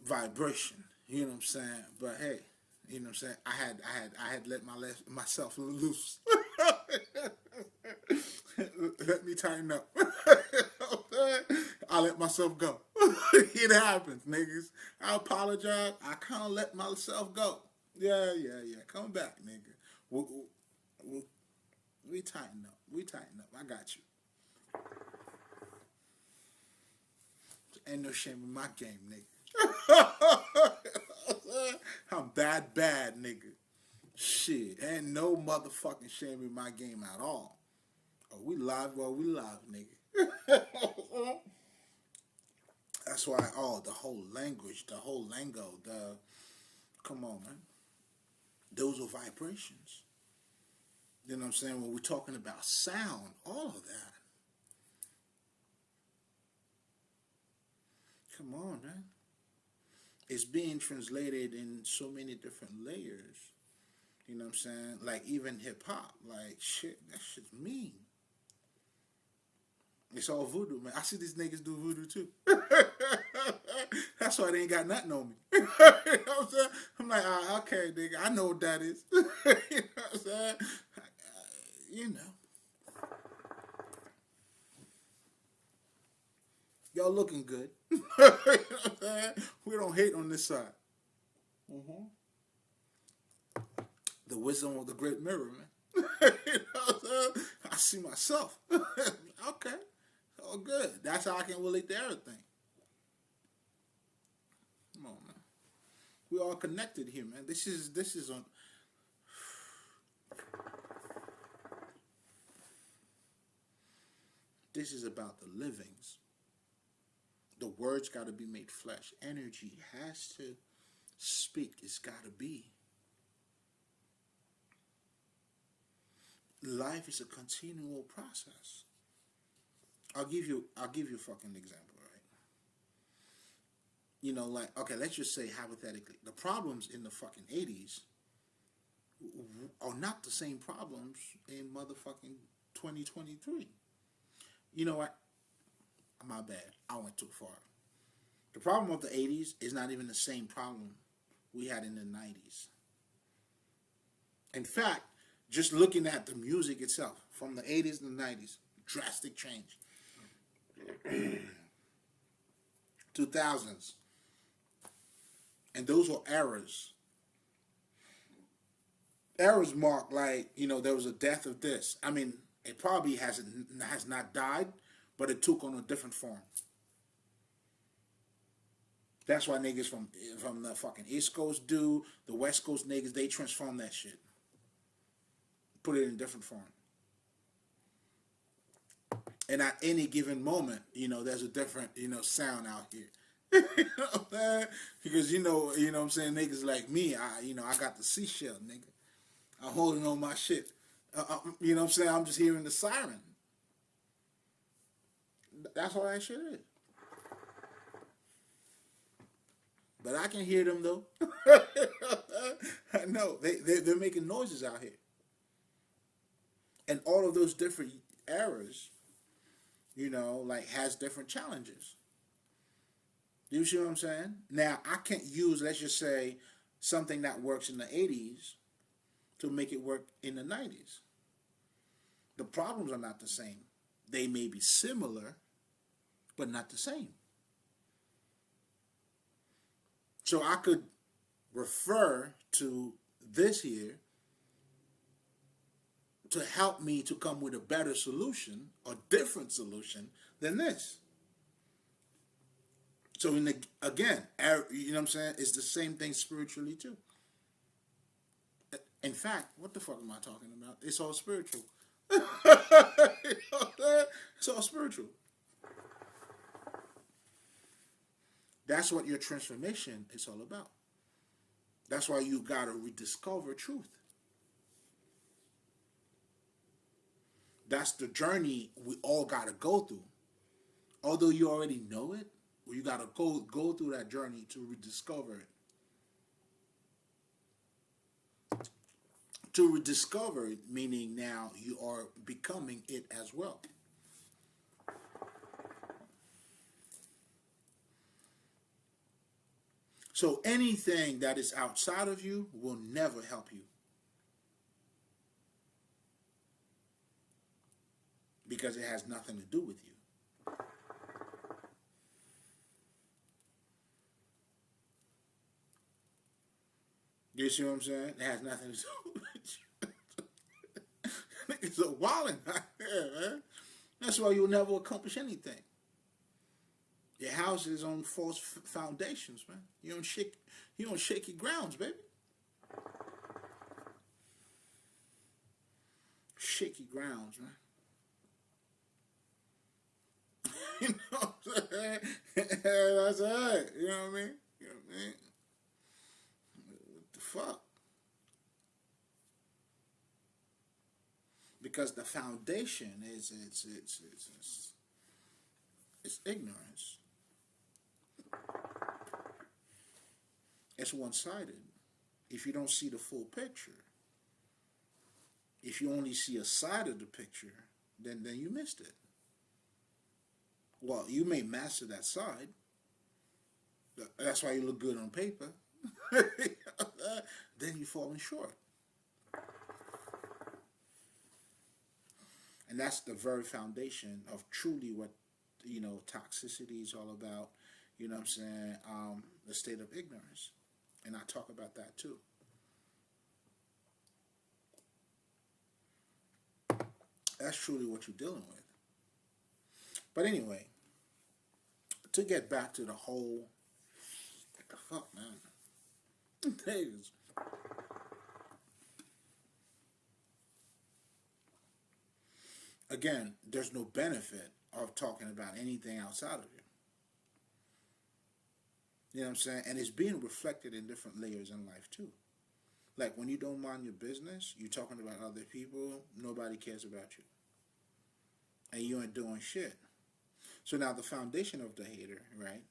vibration. You know what I'm saying? But hey, you know what I'm saying? I had let myself loose. Let me tighten up. I let myself go. It happens, niggas. I apologize. I kind of let myself go. Yeah. Come back, nigga. We tighten up. We tighten up. I got you. Ain't no shame in my game, nigga. I'm bad, nigga. Shit, ain't no motherfucking shame in my game at all. Oh, we live, nigga. That's why, the whole language, the whole lingo, come on, man. Those are vibrations. You know what I'm saying? When we're talking about sound, all of that. Come on, man. It's being translated in so many different layers. You know what I'm saying? Like, even hip-hop. Like, shit, that shit's mean. It's all voodoo, man. I see these niggas do voodoo, too. That's why they ain't got nothing on me. You know what I'm saying? I'm like, okay, nigga, I know what that is. You know what I'm saying? You know. Y'all looking good. You know what I'm saying? We don't hate on this side. Mm-hmm. The wisdom of the great mirror, man. You know what I'm saying? I see myself. Okay. Oh, good. That's how I can relate to everything. Come on, man. We all connected here, man. This is on. This is about the livings. The words got to be made flesh. Energy has to speak. It's got to be. Life is a continual process. I'll give you a fucking example, right? You know, like, okay, let's just say hypothetically, the problems in the fucking 80s are not the same problems in motherfucking 2023. You know what? My bad. I went too far. The problem of the 80s is not even the same problem we had in the 90s. In fact, just looking at the music itself, from the 80s to the 90s, drastic change. 2000s, And those are errors. Errors mark like, there was a death of this. I mean, it probably has not died, but it took on a different form. That's why niggas from the fucking East Coast do, the West Coast niggas, they transform that shit. Put it in a different form. And at any given moment, there's a different, sound out here. You know what I'm saying? Because what I'm saying, niggas like me, I got the seashell, nigga. I'm holding on my shit. You know what I'm saying? I'm just hearing the siren. That's all that shit is. But I can hear them though. I know they're making noises out here, and all of those different eras, like has different challenges. You see what I'm saying? Now I can't use, let's just say, something that works in the '80s to make it work in the '90s. The problems are not the same. They may be similar, but not the same. So I could refer to this here to help me to come with a better solution, a different solution than this. So again, you know what I'm saying? It's the same thing spiritually too. In fact, what the fuck am I talking about? It's all spiritual. It's all spiritual. That's what your transformation is all about. That's why you got to rediscover truth. That's the journey we all got to go through. Although you already know it, you got to go through that journey to rediscover it. To rediscover it, meaning now you are becoming it as well. So anything that is outside of you will never help you. Because it has nothing to do with you. You see what I'm saying? It has nothing to do with you. It's a wilding out there, man. That's why you'll never accomplish anything. Your house is on false foundations, man. You on shaky grounds, baby. Shaky grounds, man. You know what I'm saying? That's all right. You know what I mean? You know what I mean? What the fuck? Because the foundation is it's ignorance. It's one-sided. If you don't see the full picture, if you only see a side of the picture, then you missed it. Well, you may master that side. That's why you look good on paper. Then you're falling short. And that's the very foundation of truly what, toxicity is all about. You know what I'm saying? The state of ignorance. And I talk about that too. That's truly what you're dealing with. But anyway, to get back to the whole, what the fuck, man? Days. Again, there's no benefit of talking about anything outside of you. You know what I'm saying? And it's being reflected in different layers in life too. Like when you don't mind your business, you're talking about other people, nobody cares about you. And you ain't doing shit. So now the foundation of the hater, right?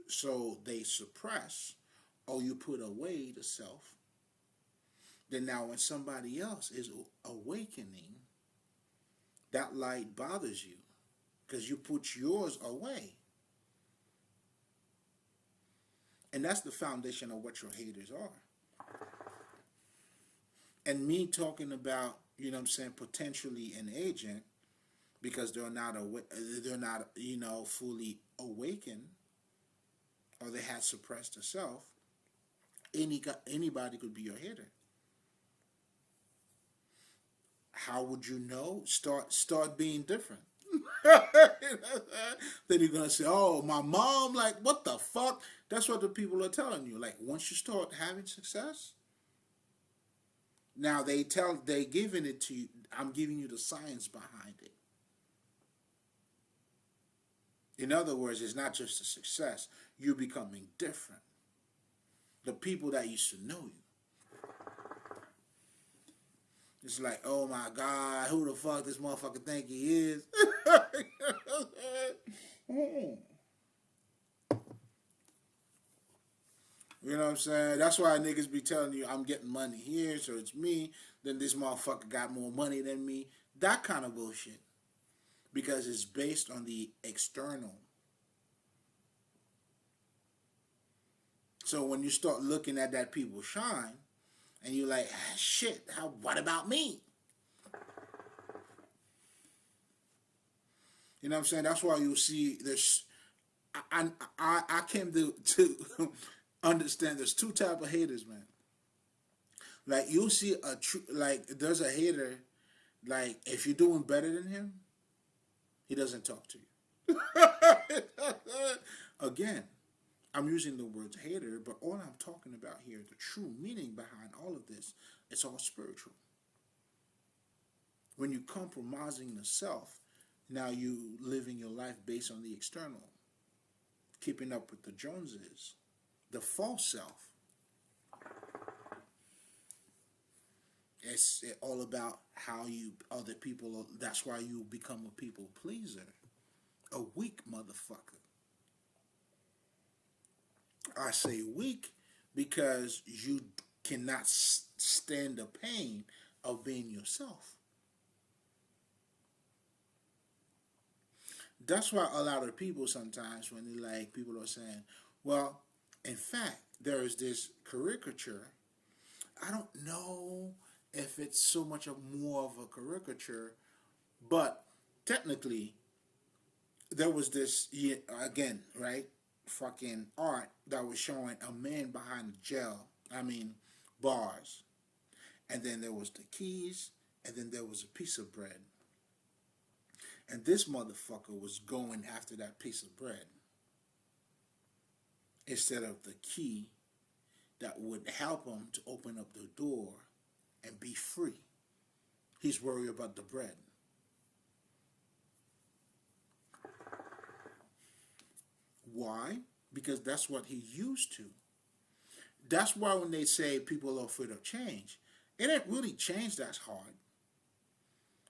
So they suppress or you put away the self. Then now when somebody else is awakening, that light bothers you because you put yours away. And that's the foundation of what your haters are. And me talking about, you know what I'm saying, potentially an agent because they're not fully awakened or they had suppressed the self. Anybody could be your hater. How would you know? Start being different. Then you're gonna say, "Oh, my mom, like, what the fuck?" That's what the people are telling you. Like, once you start having success, now they giving it to you. I'm giving you the science behind it. In other words, it's not just a success. You're becoming different. The people that used to know you, it's like, oh my God, who the fuck this motherfucker think he is? You know what I'm saying? That's why niggas be telling you I'm getting money here, so it's me. Then this motherfucker got more money than me. That kind of bullshit. Because it's based on the external. So when you start looking at that people shine, and you're like, ah, shit, what about me? You know what I'm saying? That's why you'll see there's. I came to understand there's two type of haters, man. Like you'll see like there's a hater, like if you're doing better than him, he doesn't talk to you. Again, I'm using the words hater, but all I'm talking about here, the true meaning behind all of this, it's all spiritual. When you compromising the self, now you living your life based on the external, keeping up with the Joneses, the false self. It's all about how you other people. That's why you become a people pleaser, a weak motherfucker. I say weak because you cannot stand the pain of being yourself. That's why a lot of people sometimes when they like people are saying, well, in fact, there is this caricature. I don't know if it's so much of more of a caricature, but technically there was this again, right? Fucking art that was showing a man behind the jail. I mean, bars, and then there was the keys, and then there was a piece of bread, and this motherfucker was going after that piece of bread instead of the key that would help him to open up the door and be free. He's worried about the bread. Why? Because that's what he's used to. That's why when they say people are afraid of change, it ain't really change that's hard.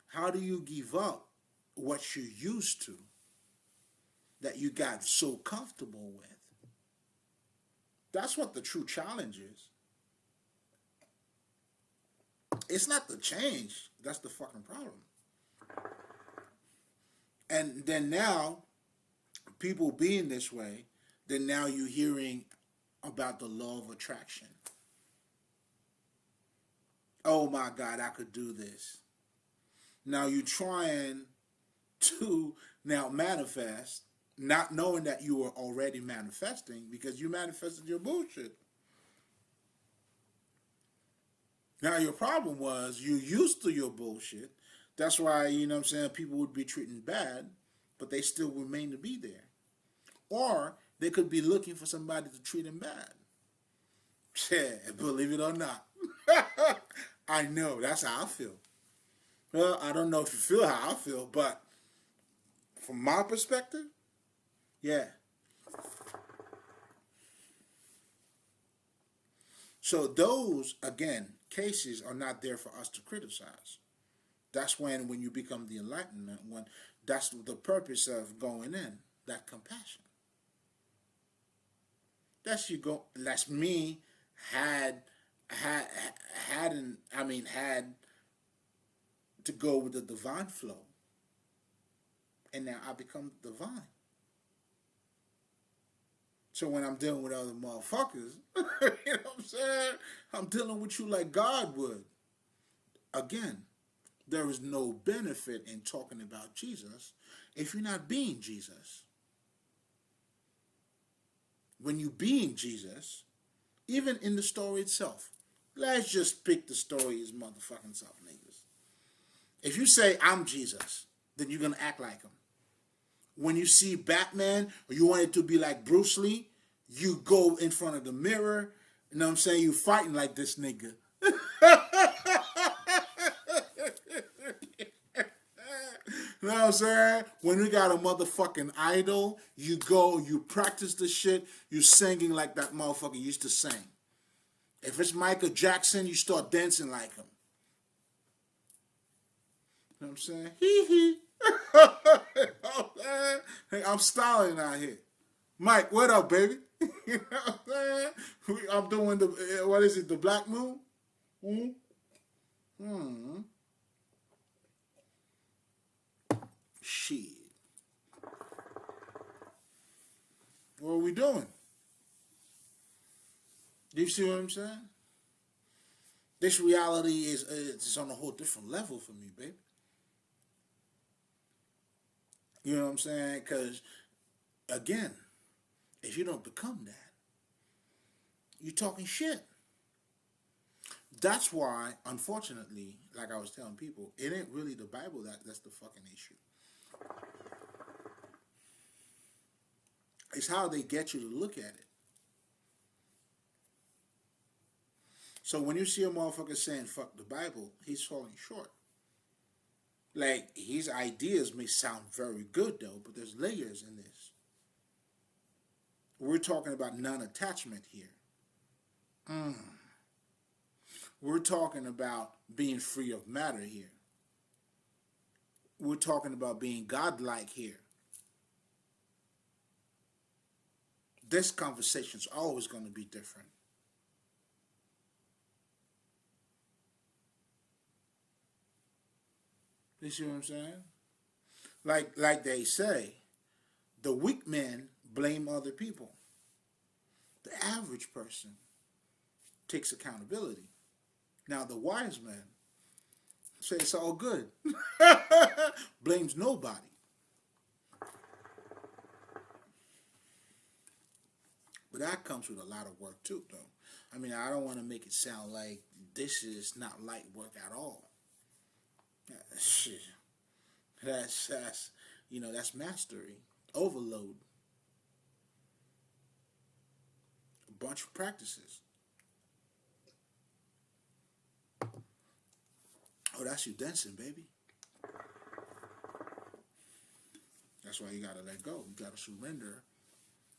How do you give up what you're used to that you got so comfortable with? That's what the true challenge is. It's not the change. That's the fucking problem. And then now, people being this way, then now you're hearing about the law of attraction. Oh my God, I could do this. Now you're trying to now manifest, not knowing that you were already manifesting because you manifested your bullshit. Now your problem was you used to your bullshit. That's why, you know what I'm saying, people would be treating bad, but they still remain to be there. Or they could be looking for somebody to treat them bad. Yeah, believe it or not. I know, that's how I feel. Well, I don't know if you feel how I feel, but from my perspective, yeah. So those, again, cases are not there for us to criticize. That's when you become the enlightenment, when that's the purpose of going in, that compassion. That's you go. That's me had to go with the divine flow, and now I become divine. So when I'm dealing with other motherfuckers, you know what I'm saying? I'm dealing with you like God would. Again, there is no benefit in talking about Jesus if you're not being Jesus. When you being Jesus, Even in the story itself. Let's just pick the story as motherfucking self, niggas. If you say, I'm Jesus, then you're going to act like him. When you see Batman, or you want it to be like Bruce Lee, you go in front of the mirror, you know what I'm saying? You fighting like this nigga. You know what I'm saying? When you got a motherfucking idol, you go, you practice the shit, you singing like that motherfucker used to sing. If it's Michael Jackson, you start dancing like him. You know what I'm saying? Hee hee. Hey, I'm styling out here. Mike, what up, baby? You know what I'm saying? I'm doing the, what is it, the Black Moon? Shit. What are we doing? Do you see what I'm saying? This reality is on a whole different level for me, baby. You know what I'm saying? Because, again, if you don't become that, you're talking shit. That's why, unfortunately, like I was telling people, it ain't really the Bible that's the fucking issue. It's how they get you to look at it. So when you see a motherfucker saying fuck the Bible, he's falling short. Like, his ideas may sound very good, though, but there's layers in this. We're talking about non-attachment here. We're talking about being free of matter here. We're talking about being godlike here. This conversation's always going to be different. You see what I'm saying? Like they say, the weak men blame other people. The average person takes accountability. Now the wise man say it's all good. Blames nobody. But that comes with a lot of work too, though. I mean, I don't want to make it sound like this is not light work at all. Shit. That's that's mastery. Overload. A bunch of practices. Oh, that's you dancing, baby. That's why you gotta let go. You gotta surrender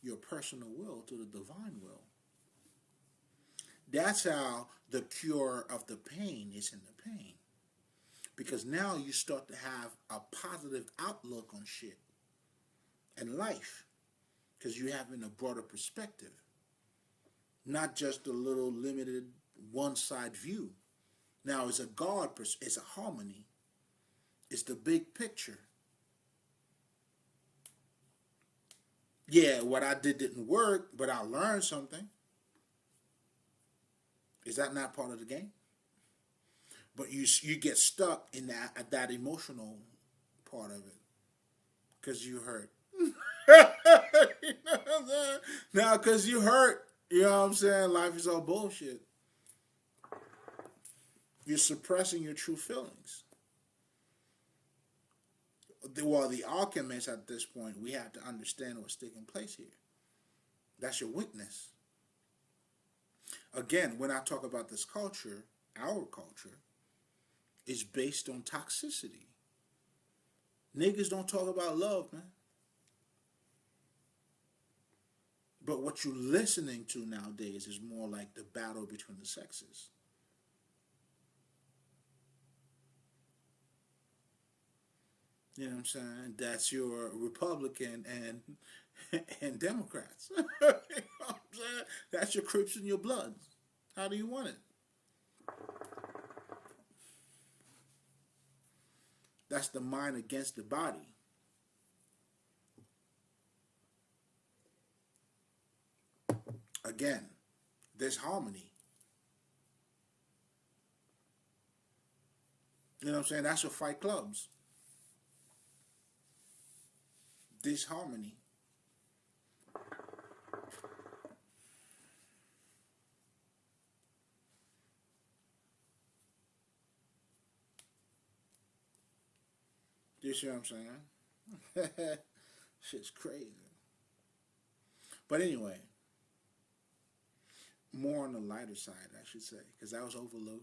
your personal will to the divine will. That's how the cure of the pain is in the pain. Because now you start to have a positive outlook on shit and life. Because you're having a broader perspective. Not just a little limited one-side view. Now it's a God, it's a harmony. It's the big picture. Yeah, what I did didn't work, but I learned something. Is that not part of the game? But you get stuck in that emotional part of it because you hurt. You know what I'm saying? Now, because you hurt, you know what I'm saying? Life is all bullshit. You're suppressing your true feelings. Well, the alchemists at this point, we have to understand what's taking place here. That's your weakness. Again, when I talk about this culture, our culture, is based on toxicity. Niggas don't talk about love, man. But what you're listening to nowadays is more like the battle between the sexes. You know what I'm saying? That's your Republican and Democrats. You know what I'm saying? That's your Crips and your Bloods. How do you want it? That's the mind against the body. Again, there's harmony. You know what I'm saying? That's your fight clubs. Disharmony. You see what I'm saying? Shit's crazy. But anyway, more on the lighter side, I should say, because that was overload.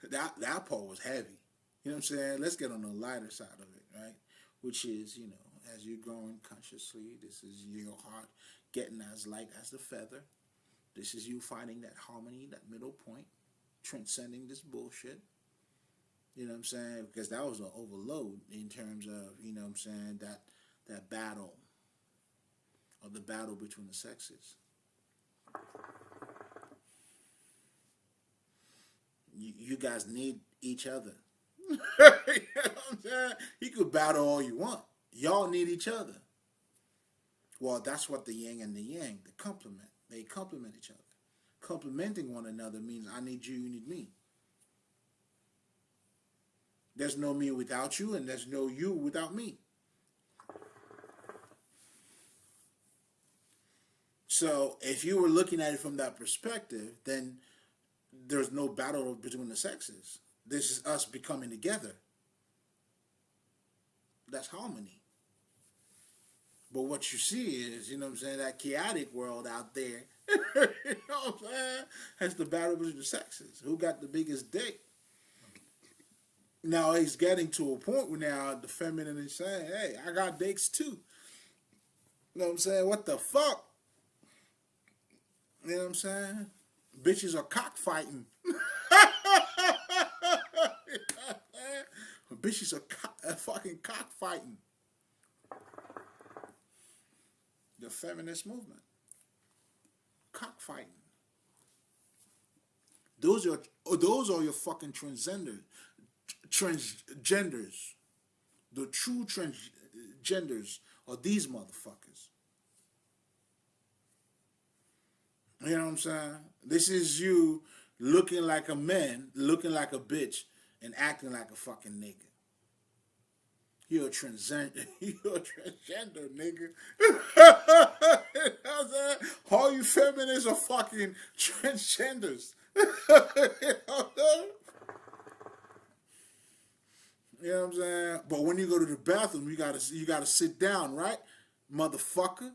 that part was heavy. You know what I'm saying? Let's get on the lighter side of it, right? Which is, as you're growing consciously, this is your heart getting as light as the feather. This is you finding that harmony, that middle point, transcending this bullshit. You know what I'm saying? Because that was an overload in terms of, you know what I'm saying, that battle, or the battle between the sexes. You guys need each other. You know what I'm saying? You could battle all you want. Y'all need each other. Well, that's what the yin and the yang, they complement. They complement each other. Complementing one another means I need you, you need me. There's no me without you, and there's no you without me. So if you were looking at it from that perspective, then there's no battle between the sexes. This is us becoming together. That's harmony. But what you see is, you know what I'm saying, that chaotic world out there, you know what I'm saying, has the battle between the sexes. Who got the biggest dick? Now he's getting to a point where now the feminine is saying, hey, I got dicks too. You know what I'm saying? What the fuck? You know what I'm saying? Bitches are cockfighting. Bitches are fucking cockfighting. The feminist movement. Cockfighting. Those are your fucking transgenders. The true transgenders are these motherfuckers. You know what I'm saying? This is you looking like a man, looking like a bitch, and acting like a fucking nigga. You're a transgender. You're a transgender, nigga. You know what I'm saying? All you feminists are fucking transgenders. You know what I'm saying? But when you go to the bathroom, you gotta sit down, right, motherfucker?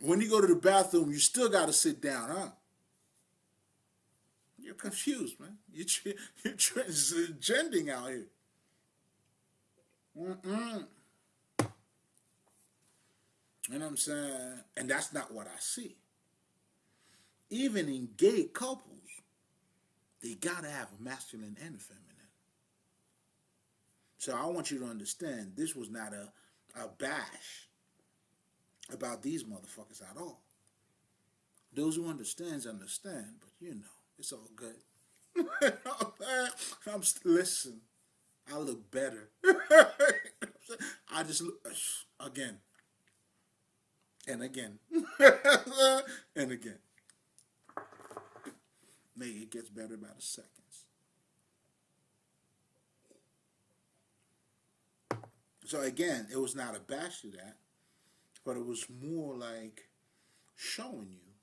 When you go to the bathroom, you still gotta sit down, huh? You're confused, man. You're transgending out here. You know what I'm saying? And that's not what I see. Even in gay couples, they gotta have a masculine and a feminine. So I want you to understand, this was not a bash about these motherfuckers at all. Those who understand, but it's all good. Listen, I look better. I just look, again, and again, and again. Maybe it gets better by the seconds. So again, it was not a bash to that, but it was more like showing you,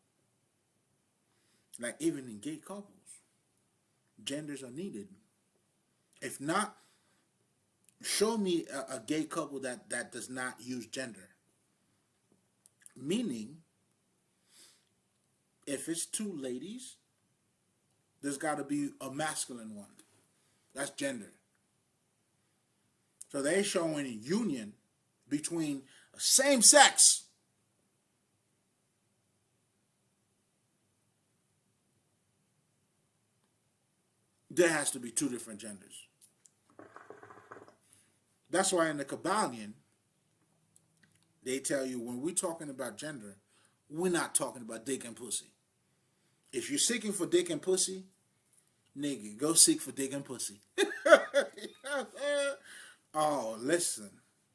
like even in gay couples, genders are needed. If not, show me a gay couple that does not use gender. Meaning, if it's two ladies, there's got to be a masculine one. That's gender. So they're showing a union between same sex. There has to be two different genders. That's why in the Kabbalion, they tell you when we're talking about gender, we're not talking about dick and pussy. If you're seeking for dick and pussy, nigga, go seek for dick and pussy. Oh, listen,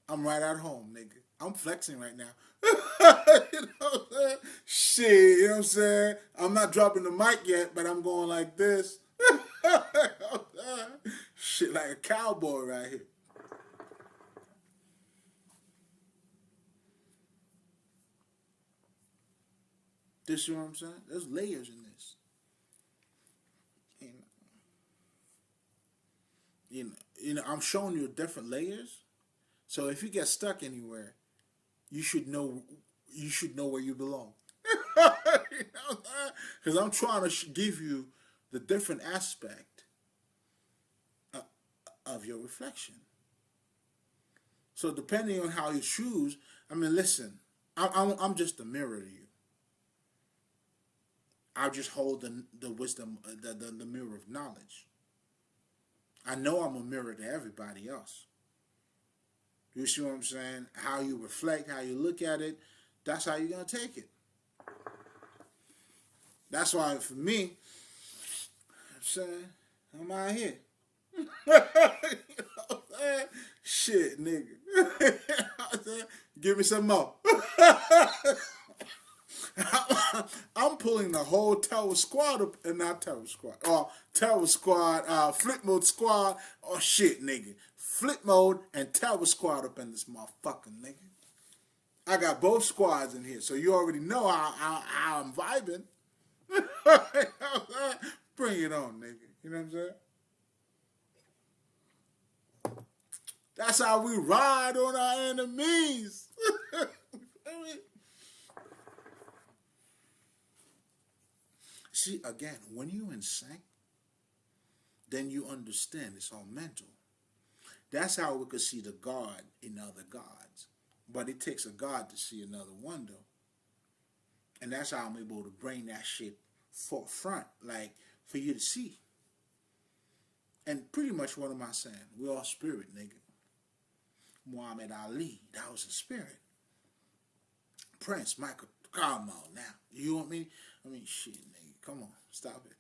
I'm right at home, nigga. I'm flexing right now. You know what I'm saying? Shit, you know what I'm saying? I'm not dropping the mic yet, but I'm going like this. Shit, like a cowboy right here. This, you know what I'm saying? There's layers in this. I'm showing you different layers. So if you get stuck anywhere, you should know where you belong. Because I'm trying to give you the different aspect of your reflection. So depending on how you choose, I mean, listen, I'm just a mirror to you. I just hold the wisdom, the mirror of knowledge. I know I'm a mirror to everybody else. You see what I'm saying? How you reflect, how you look at it, that's how you're going to take it. That's why for me, I'm saying, I'm out here. Shit, nigga. Give me some more. I'm pulling the whole Terror Squad up, and not Terror Squad, Terror Squad, Flip Mode Squad. Oh shit, nigga, Flip Mode and Terror Squad up in this motherfucking nigga. I got both squads in here, so you already know how I'm vibing. Bring it on, nigga. You know what I'm saying? That's how we ride on our enemies. See, again, when you're in sync, then you understand it's all mental. That's how we could see the God in other gods. But it takes a God to see another one, though. And that's how I'm able to bring that shit forefront, like, for you to see. And pretty much what am I saying? We're all spirit, nigga. Muhammad Ali, that was a spirit. Prince, Michael, come on now. You want me? I mean, shit, nigga, come on, stop it.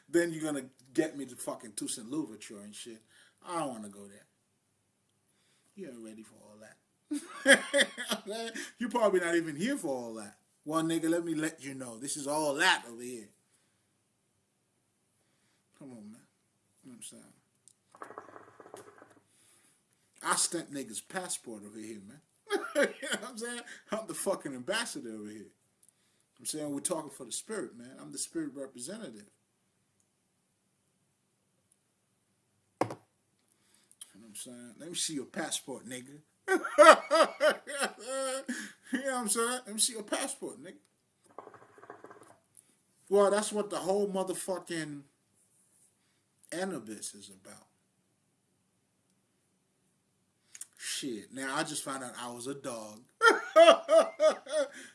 Then you're going to get me to fucking Toussaint Louverture and shit. I don't want to go there. You ain't ready for all that. You're probably not even here for all that. Well, nigga, let me let you know. This is all that over here. Come on, man. You know what I'm saying? I stamped niggas' passport over here, man. You know what I'm saying? I'm the fucking ambassador over here. I'm saying we're talking for the spirit, man. I'm the spirit representative. You know what I'm saying? Let me see your passport, nigga. You know what I'm saying? Let me see your passport, nigga. Well, that's what the whole motherfucking Anubis is about. Shit. Now, I just found out I was a dog.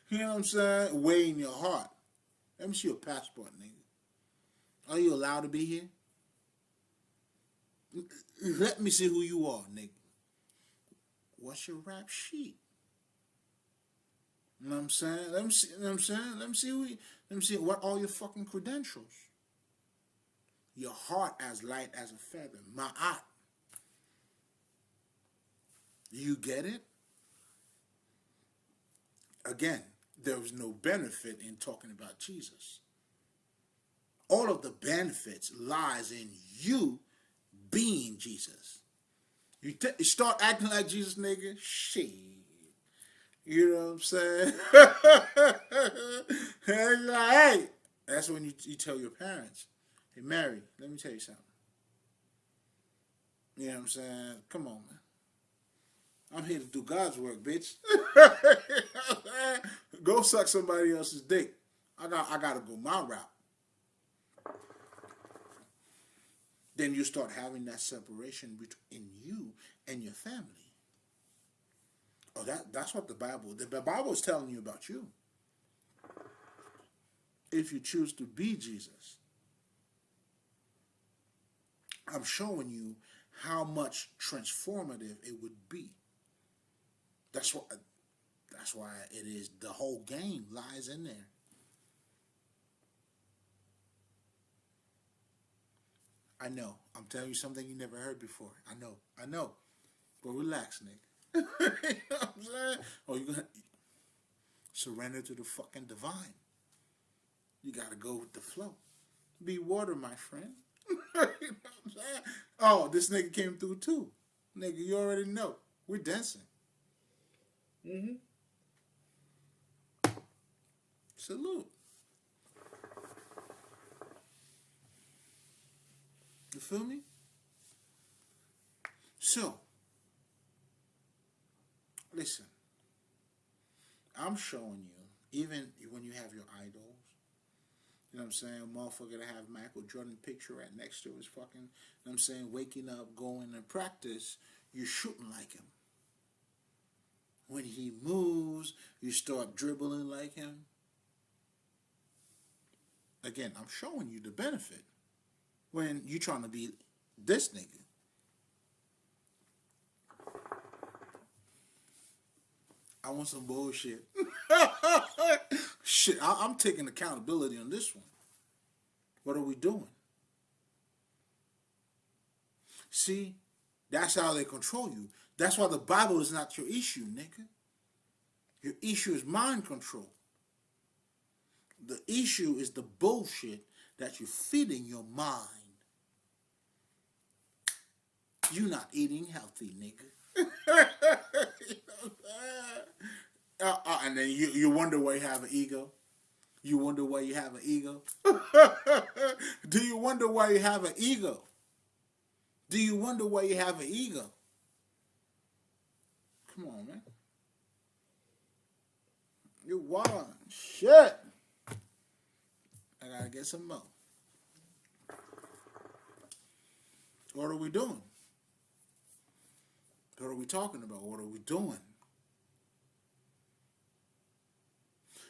You know what I'm saying? Weighing your heart. Let me see your passport, nigga. Are you allowed to be here? Let me see who you are, nigga. What's your rap sheet? You know what I'm saying? Let me see. You know what I'm saying? Let me see let me see what all your fucking credentials. Your heart as light as a feather. Ma'at. You get it? Again, there was no benefit in talking about Jesus. All of the benefits lies in you being Jesus. You start acting like Jesus, nigga. Shit. You know what I'm saying? And you're like, hey. That's when you tell your parents, hey, Mary, let me tell you something. You know what I'm saying? Come on, man. I'm here to do God's work, bitch. Go suck somebody else's dick. I gotta go my route. Then you start having that separation between you and your family. Oh, that's what the Bible is telling you about you. If you choose to be Jesus, I'm showing you how much transformative it would be. That's why it is, the whole game lies in there. I know. I'm telling you something you never heard before. I know. But relax, nigga. You know what I'm saying? Oh, you're gonna surrender to the fucking divine. You gotta go with the flow. Be water, my friend. You know what I'm saying? Oh, this nigga came through too. Nigga, you already know. We're dancing. Mm-hmm. Salute. You feel me? So, listen, I'm showing you, even when you have your idols, you know what I'm saying? A motherfucker to have Michael Jordan picture right next to his fucking, you know what I'm saying, waking up, going to practice, you're shooting like him. When he moves, you start dribbling like him. Again, I'm showing you the benefit. When you trying to be this nigga. I want some bullshit. Shit, I'm taking accountability on this one. What are we doing? See, that's how they control you. That's why the Bible is not your issue, nigga. Your issue is mind control. The issue is the bullshit that you feed in your mind. You not eating healthy, nigga. And then you wonder why you have an ego. You wonder why you have an ego. Do you wonder why you have an ego? Do you wonder why you have an ego? Come on, man. You wild. Shit. I gotta get some more. What are we doing? What are we talking about? What are we doing?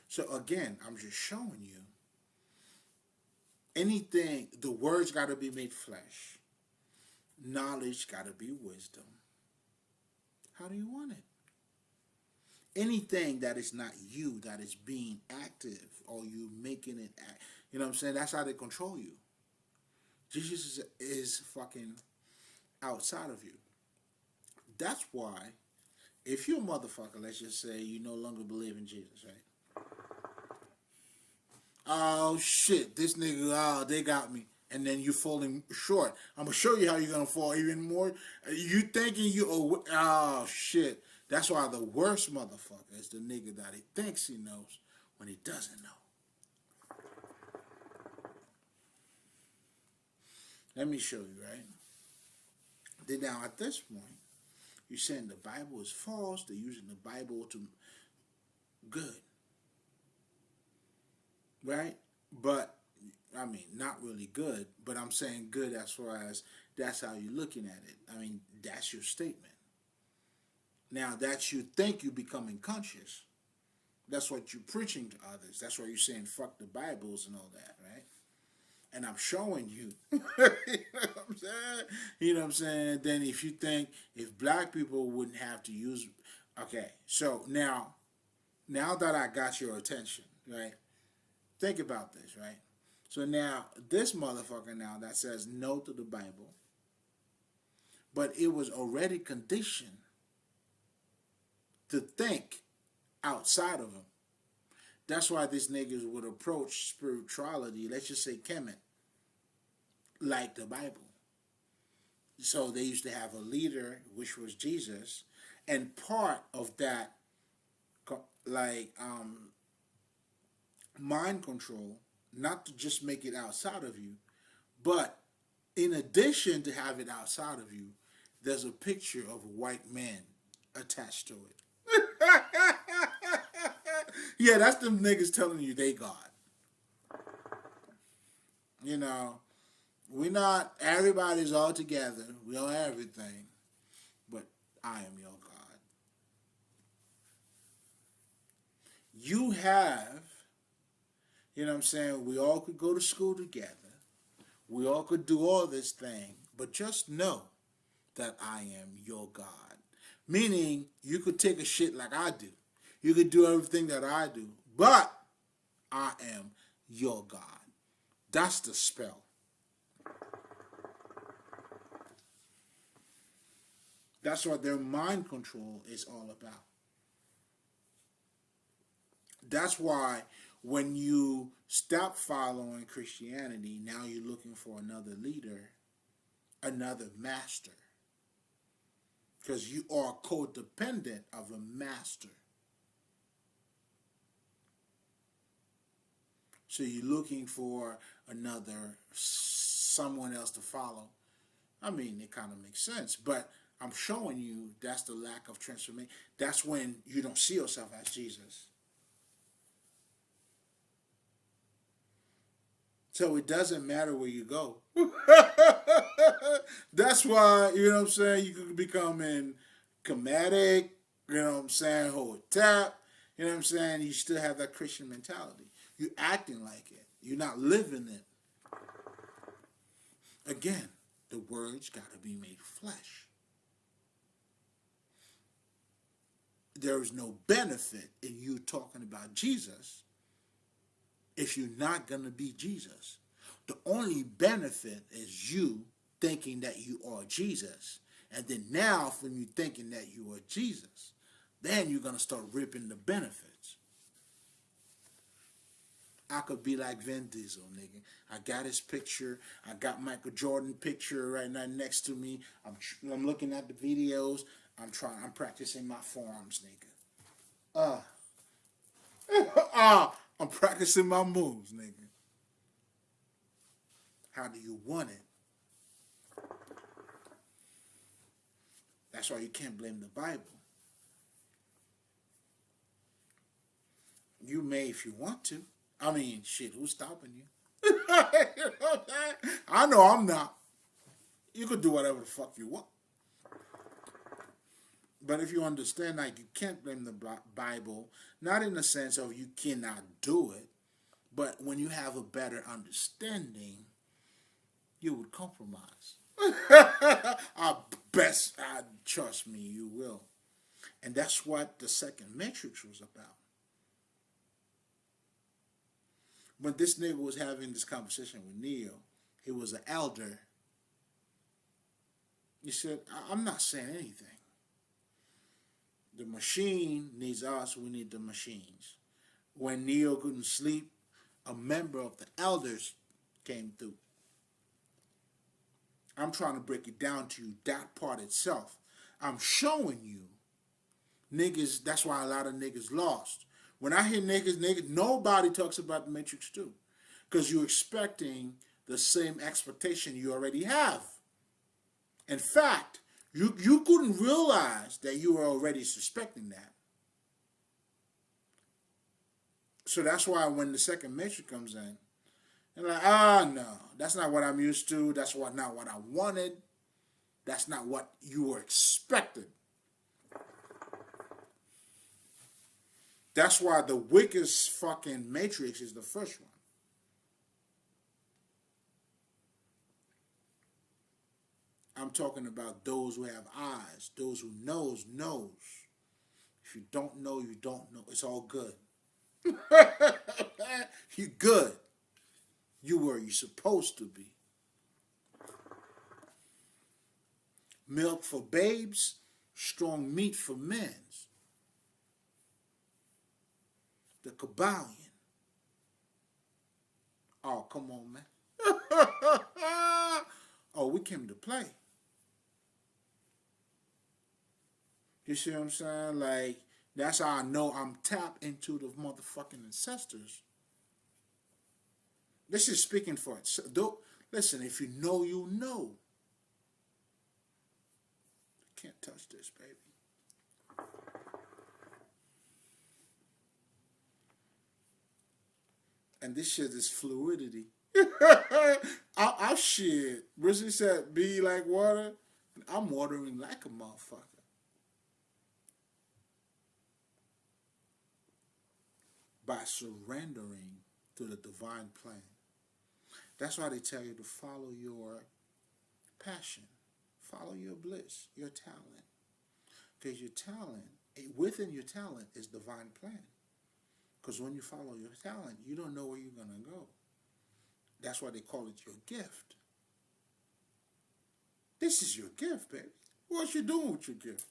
So again, I'm just showing you. Anything, the words got to be made flesh. Knowledge got to be wisdom. How do you want it? Anything that is not you, that is being active, or you making it act, you know what I'm saying? That's how they control you. Jesus is fucking outside of you. That's why, if you're a motherfucker, let's just say you no longer believe in Jesus, right? Oh shit, this nigga, oh, they got me. And then you falling short. I'm gonna show you how you're gonna fall even more. You thinking oh shit. That's why the worst motherfucker is the nigga that he thinks he knows when he doesn't know. Let me show you, right? Then now at this point, you're saying the Bible is false. They're using the Bible to good, right? But I mean, not really good. But I'm saying good as far as that's how you're looking at it. I mean, that's your statement. Now that you think you're becoming conscious, that's what you're preaching to others. That's why you're saying fuck the Bibles and all that, right? And I'm showing you. You know what I'm saying? You know what I'm saying? Then if you think if black people wouldn't have to use, okay. So now that I got your attention, right? Think about this, right? So now this motherfucker now that says no to the Bible, but it was already conditioned to think outside of him. That's why these niggas would approach spirituality, let's just say Kemet, like the Bible. So they used to have a leader, which was Jesus, and part of that, like mind control, not to just make it outside of you, but in addition to have it outside of you, there's a picture of a white man attached to it. Yeah, that's them niggas telling you they God. You know, we're not, everybody's all together. We are everything. But I am your God. You have, you know what I'm saying, we all could go to school together. We all could do all this thing. But just know that I am your God. Meaning, you could take a shit like I do. You could do everything that I do. But I am your God. That's the spell. That's what their mind control is all about. That's why when you stop following Christianity, now you're looking for another leader, another master. Because you are codependent of a master. So you're looking for another, someone else to follow. I mean, it kind of makes sense. But I'm showing you that's the lack of transformation. That's when you don't see yourself as Jesus. So it doesn't matter where you go. That's why, you know what I'm saying, you can become in comedic, you know what I'm saying, hold tap, you know what I'm saying, you still have that Christian mentality. You're acting like it. You're not living it. Again, the word's got to be made flesh. There is no benefit in you talking about Jesus if you're not going to be Jesus. The only benefit is you thinking that you are Jesus. And then now, from you thinking that you are Jesus, then you're going to start ripping the benefits. I could be like Vin Diesel, nigga. I got his picture. I got Michael Jordan picture right now next to me. I'm looking at the videos. I'm practicing my forms, nigga. I'm practicing my moves, nigga. How do you want it? That's why you can't blame the Bible. You may if you want to. I mean, shit, who's stopping you? You know what I know I'm not. You could do whatever the fuck you want. But if you understand, like, you can't blame the Bible, not in the sense of you cannot do it, but when you have a better understanding, you would compromise. Trust me, you will. And that's what the second matrix was about. When this nigga was having this conversation with Neo, he was an elder. He said, I'm not saying anything. The machine needs us, we need the machines. When Neo couldn't sleep, a member of the elders came through. I'm trying to break it down to you, that part itself. I'm showing you, niggas, that's why a lot of niggas lost. When I hear niggas, nobody talks about the Matrix 2. Because you're expecting the same expectation you already have. In fact, you couldn't realize that you were already suspecting that. So that's why when the second Matrix comes in, you're like, no, that's not what I'm used to. That's not what I wanted. That's not what you were expecting. That's why the weakest fucking Matrix is the first one. I'm talking about those who have eyes, those who knows. If you don't know, you don't know. It's all good. You're good. You were you supposed to be. Milk for babes, strong meat for men. The Kabbalion. Oh, come on, man. Oh, we came to play. You see what I'm saying? Like, that's how I know I'm tapped into the motherfucking ancestors. This is speaking for it. Listen, if you know, you know. Can't touch this, baby. And this shit is fluidity. I shit. Brittany said, be like water. I'm watering like a motherfucker. By surrendering to the divine plan. That's why they tell you to follow your passion. Follow your bliss, your talent. Because your talent, within your talent is divine plan. Because when you follow your talent, you don't know where you're going to go. That's why they call it your gift. This is your gift, baby. What you doing with your gift?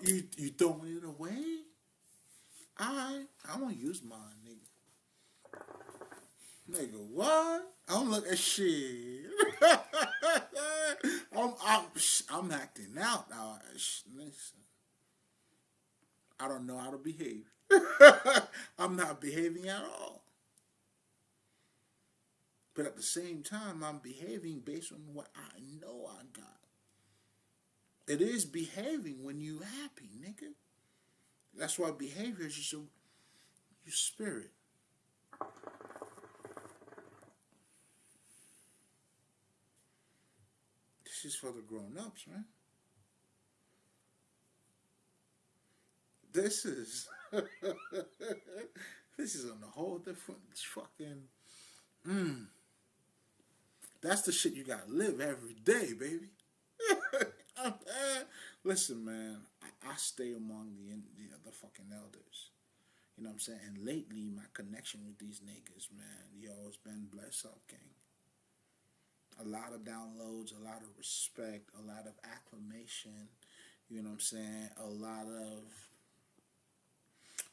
you throwing it away? I'm going to use mine, nigga. Nigga, what? I'm looking at shit. I'm acting out now. Listen, I don't know how to behave. I'm not behaving at all. But at the same time, I'm behaving based on what I know I got. It is behaving when you happy, nigga. That's why behavior is just your spirit. This is for the grown ups, man. This is this is on a whole different fucking. Mm, that's the shit you gotta live every day, baby. Listen, man, I stay among the other fucking elders. You know what I'm saying? And lately, my connection with these niggas, man, yo, it's been blessed up, King. A lot of downloads, a lot of respect, a lot of acclamation. You know what I'm saying? A lot of,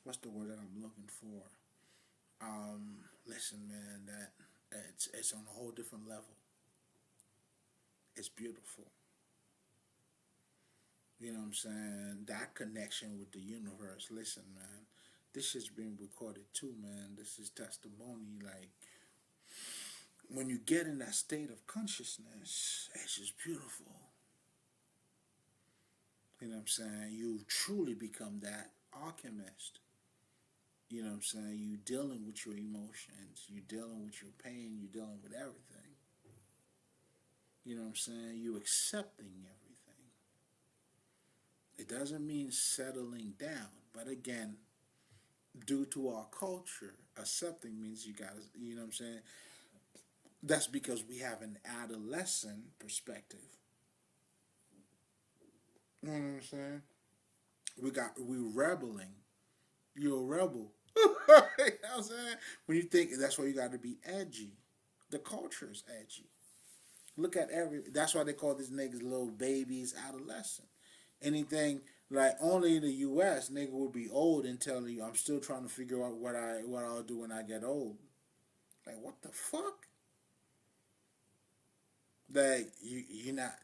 what's the word that I'm looking for? Listen, man, that it's on a whole different level. It's beautiful. You know what I'm saying? That connection with the universe. Listen, man, this shit's being recorded too, man. This is testimony. Like, when you get in that state of consciousness, it's just beautiful. You know what I'm saying? You truly become that alchemist. You know what I'm saying? You dealing with your emotions. You dealing with your pain. You dealing with everything. You know what I'm saying? You accepting everything. It doesn't mean settling down. But again, due to our culture, accepting means you gotta, you know what I'm saying? That's because we have an adolescent perspective. You know what I'm saying? We rebelling. You're a rebel. You know what I'm saying? When you think, that's why you got to be edgy. The culture is edgy. Look at that's why they call these niggas little babies, adolescent. Anything, like, only in the U.S. nigga would be old and tell you, I'm still trying to figure out what I'll do when I get old. Like, what the fuck? Like, you're not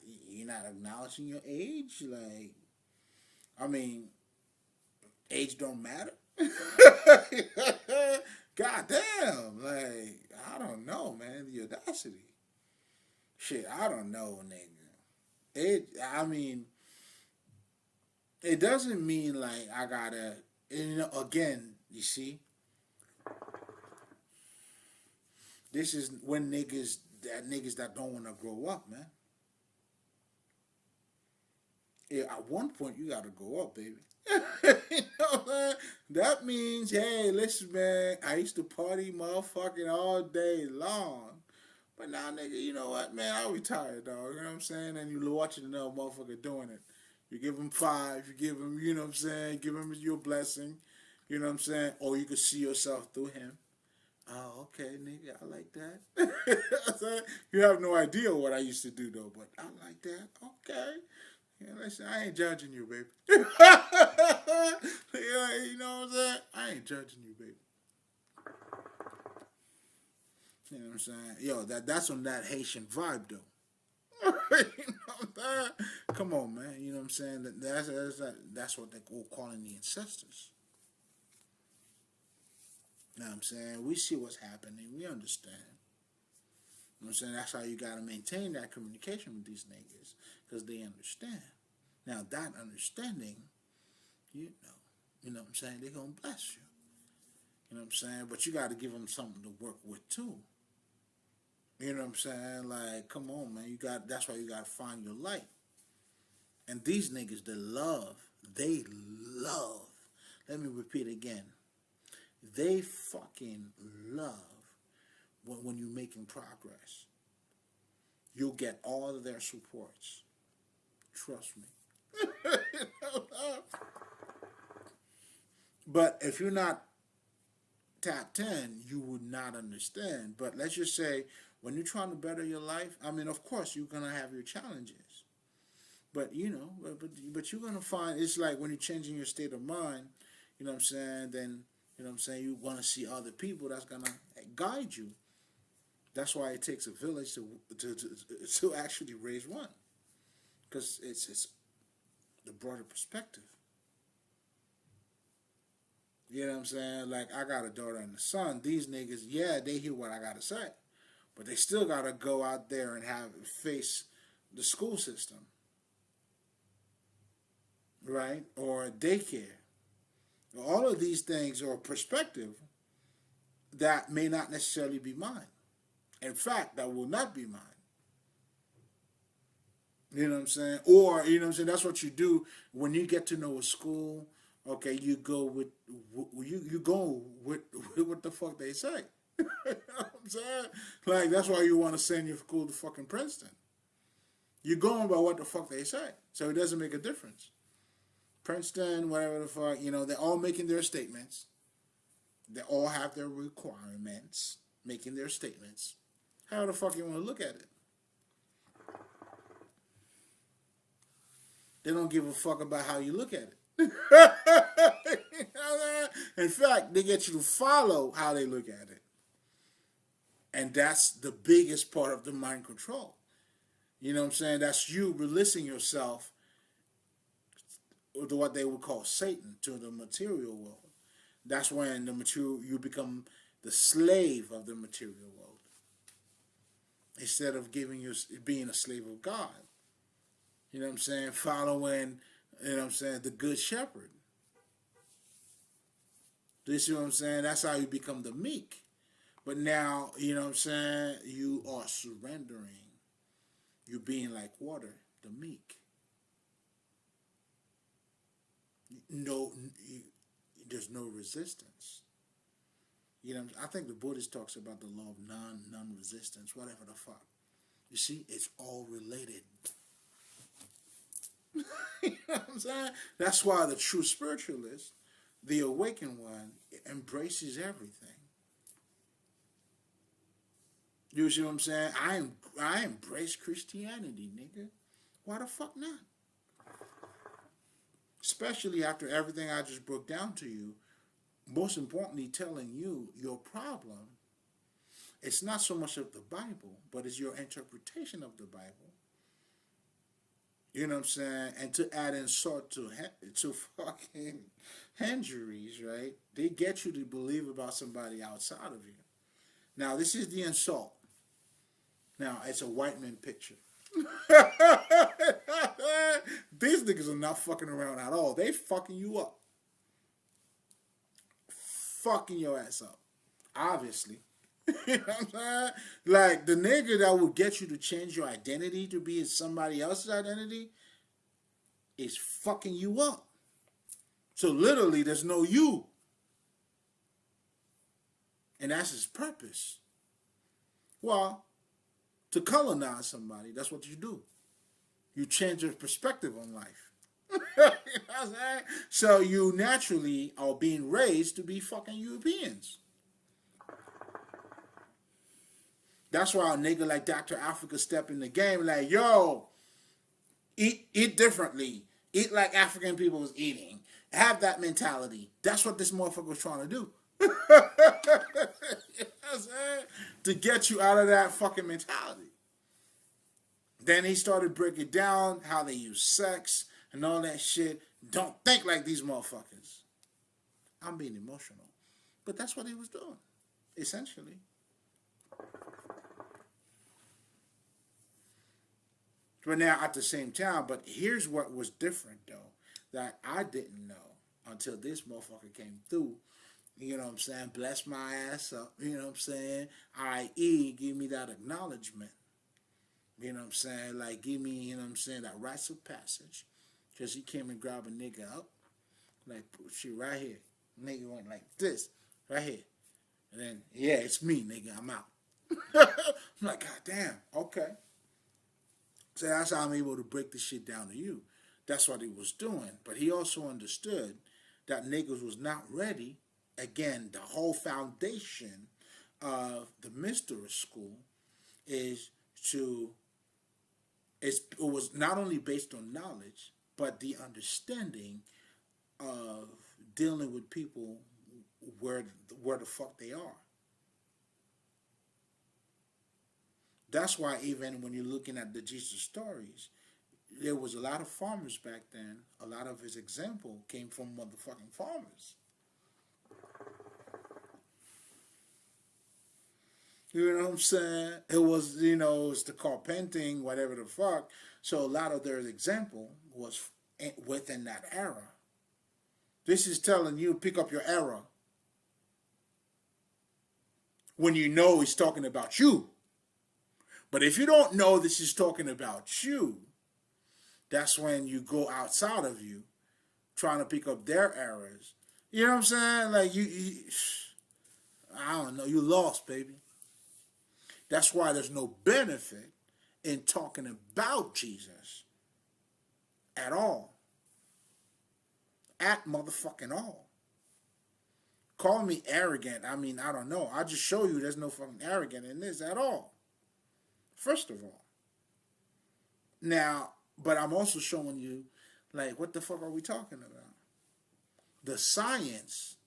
acknowledging your age. Like, I mean, age don't matter. God damn, like, I don't know, man. The audacity. Shit, I don't know, nigga. I mean, it doesn't mean like I gotta, you know, again, you see, this is when niggas that don't want to grow up, man. Yeah, at one point you gotta grow up, baby. You know, man? That means, hey, listen, man, I used to party motherfucking all day long. But now, nigga, you know what, man? I retired, dog. You know what I'm saying? And you watching another motherfucker doing it. You give him 5, you give him, you know what I'm saying? Give him your blessing. You know what I'm saying? Or you can see yourself through him. Oh, okay, nigga, I like that. You have no idea what I used to do, though, but I like that. Okay. Yeah, listen, I ain't judging you, baby. Yeah, you know what I'm saying? I ain't judging you, baby. You know what I'm saying? Yo, that's on that Haitian vibe, though. You know what I'm saying? Come on, man. You know what I'm saying? That's what they call calling the ancestors. You know what I'm saying? We see what's happening. We understand. You know what I'm saying? That's how you got to maintain that communication with these niggas, because they understand. Now, that understanding, you know what I'm saying? They're going to bless you. You know what I'm saying? But you got to give them something to work with, too. You know what I'm saying? Like, come on, man. That's why you got to find your light. And these niggas, they love. Let me repeat again. They fucking love when you're making progress. You'll get all of their supports. Trust me. But if you're not tapped in, you would not understand. But let's just say, when you're trying to better your life, I mean, of course, you're going to have your challenges. But, you know, but you're going to find, it's like when you're changing your state of mind, you know what I'm saying, then, you know what I'm saying, you want to see other people that's going to guide you. That's why it takes a village to actually raise one. Because it's the broader perspective. You know what I'm saying? Like, I got a daughter and a son. These niggas, yeah, they hear what I got to say. But they still got to go out there and face the school system. right? Or daycare. All of these things are perspective that may not necessarily be mine. In fact, that will not be mine. You know what I'm saying? Or, you know what I'm saying? That's what you do when you get to know a school. Okay, you go with you go with what the fuck they say. You know what I'm saying? Like that's why you want to send your school to fucking Princeton. You're going by what the fuck they say, so it doesn't make a difference. Princeton, whatever the fuck, you know, they're all making their statements. They all have their requirements, making their statements. How the fuck you want to look at it? They don't give a fuck about how you look at it. In fact, they get you to follow how they look at it. And that's the biggest part of the mind control. You know what I'm saying? That's you releasing yourself to what they would call Satan, to the material world. That's when the material you become the slave of the material world. Instead of being a slave of God. You know what I'm saying? Following, you know what I'm saying, the good shepherd. Do you see what I'm saying? That's how you become the meek. But now, you know what I'm saying, you are surrendering. You're being like water, the meek. No, there's no resistance. You know, I think the Buddhist talks about the law of non-resistance, whatever the fuck. You see, it's all related. You know what I'm saying? That's why the true spiritualist, the awakened one, embraces everything. You see what I'm saying? I embrace Christianity, nigga. Why the fuck not? Especially after everything I just broke down to you. Most importantly, telling you your problem. It's not so much of the Bible, but it's your interpretation of the Bible. You know what I'm saying? And to add insult to fucking injuries, right? They get you to believe about somebody outside of you. Now, this is the insult. Now, it's a white man picture. These niggas are not fucking around at all. They fucking you up. Fucking your ass up. Obviously. You know what I'm saying? Like, the nigga that would get you to change your identity to be somebody else's identity is fucking you up. So literally, there's no you. And that's his purpose. Well, to colonize somebody, that's what you do. You change your perspective on life. You know what I'm saying? So you naturally are being raised to be fucking Europeans. That's why a nigga like Dr. Africa step in the game like, yo, eat differently. Eat like African people was eating. Have that mentality. That's what this motherfucker was trying to do. You know what I'm saying? To get you out of that fucking mentality. Then he started breaking down how they use sex and all that shit. Don't think like these motherfuckers. I'm being emotional. But that's what he was doing, essentially. But now at the same time, but here's what was different though, that I didn't know until this motherfucker came through. You know what I'm saying? Bless my ass up. You know what I'm saying? I.e., give me that acknowledgement. You know what I'm saying? Like, give me, you know what I'm saying, that rites of passage. Because he came and grabbed a nigga up. Like, shit, right here. Nigga went like this. Right here. And then, yeah, it's me, nigga. I'm out. I'm like, God damn. Okay. So that's how I'm able to break this shit down to you. That's what he was doing. But he also understood that niggas was not ready. Again, the whole foundation of the mystery school is it was not only based on knowledge, but the understanding of dealing with people where the fuck they are. That's why even when you're looking at the Jesus stories, there was a lot of farmers back then. A lot of his example came from motherfucking farmers. You know what I'm saying? It was, you know, it's the carpenting, whatever the fuck. So a lot of their example was within that era. This is telling you pick up your era when you know he's talking about you. But if you don't know this is talking about you, that's when you go outside of you trying to pick up their errors. You know what I'm saying? Like I don't know, you lost, baby. That's why there's no benefit in talking about Jesus at all. At motherfucking all. Call me arrogant. I mean, I don't know. I'll just show you there's no fucking arrogant in this at all. First of all. Now, but I'm also showing you, like, what the fuck are we talking about? The science,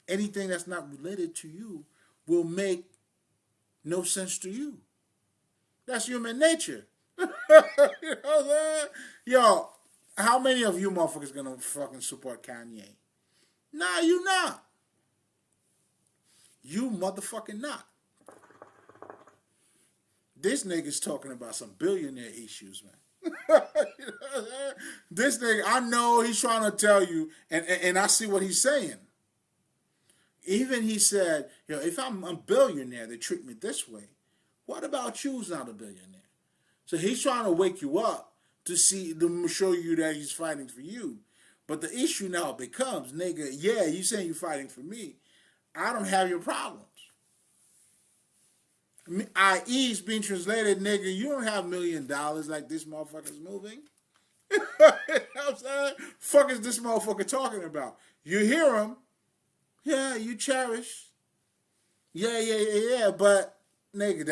anything that's not related to you, will make no sense to you. That's human nature. You know what I'm saying? Yo, how many of you motherfuckers gonna fucking support Kanye? Nah, you not. You motherfucking not. This nigga's talking about some billionaire issues, man. You know what I'm saying? This nigga, I know he's trying to tell you, and I see what he's saying. Even he said, yo, if I'm a billionaire, they treat me this way. What about you who's not a billionaire? So he's trying to wake you up to show you that he's fighting for you. But the issue now becomes, nigga, yeah, you saying you're fighting for me. I don't have your problems. I.e. is being translated, nigga, you don't have $1 million like this motherfucker's moving. You know what I'm saying? Fuck is this motherfucker talking about? You hear him, yeah, you cherish. Yeah, but nigga,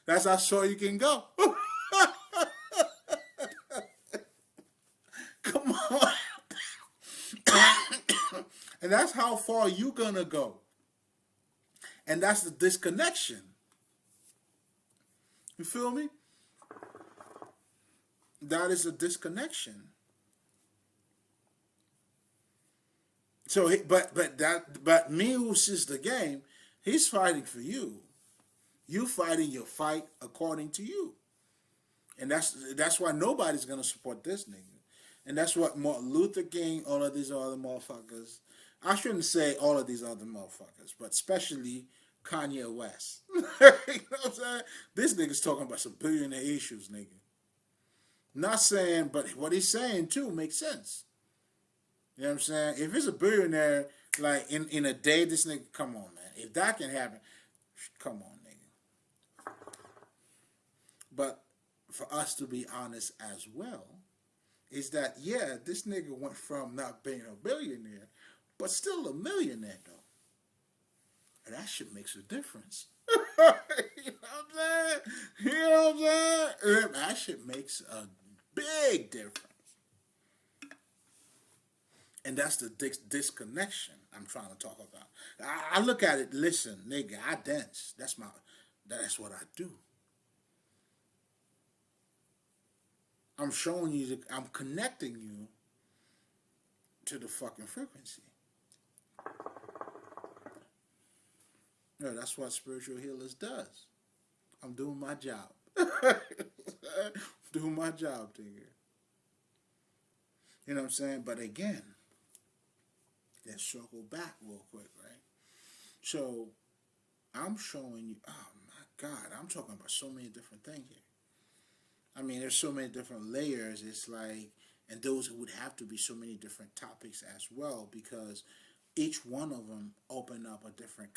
that's how short you can go. Come on. And that's how far you gonna go. And that's the disconnection. You feel me? That is a disconnection. So, but me who sees the game, he's fighting for you. You fighting your fight according to you, and that's why nobody's gonna support this nigga, and that's what Martin Luther King, all of these other motherfuckers. I shouldn't say all of these other motherfuckers, but especially Kanye West. You know what I'm saying? This nigga's talking about some billionaire issues, nigga. Not saying, but what he's saying too makes sense. You know what I'm saying? If it's a billionaire, like in a day, this nigga, come on, man. If that can happen, come on, nigga. But for us to be honest as well, is that, yeah, this nigga went from not being a billionaire, but still a millionaire, though. And that shit makes a difference. You know what I'm saying? You know what I'm saying? That shit makes a big difference. And that's the disconnection I'm trying to talk about. I look at it, listen, nigga, I dance. That's what I do. I'm showing you, I'm connecting you to the fucking frequency. No, that's what spiritual healers does. I'm doing my job. Doing my job, nigga. You know what I'm saying? But again, let's circle back real quick, right? So, I'm showing you, oh my God, I'm talking about so many different things here. I mean, there's so many different layers. It's like, and those would have to be so many different topics as well, because each one of them open up a different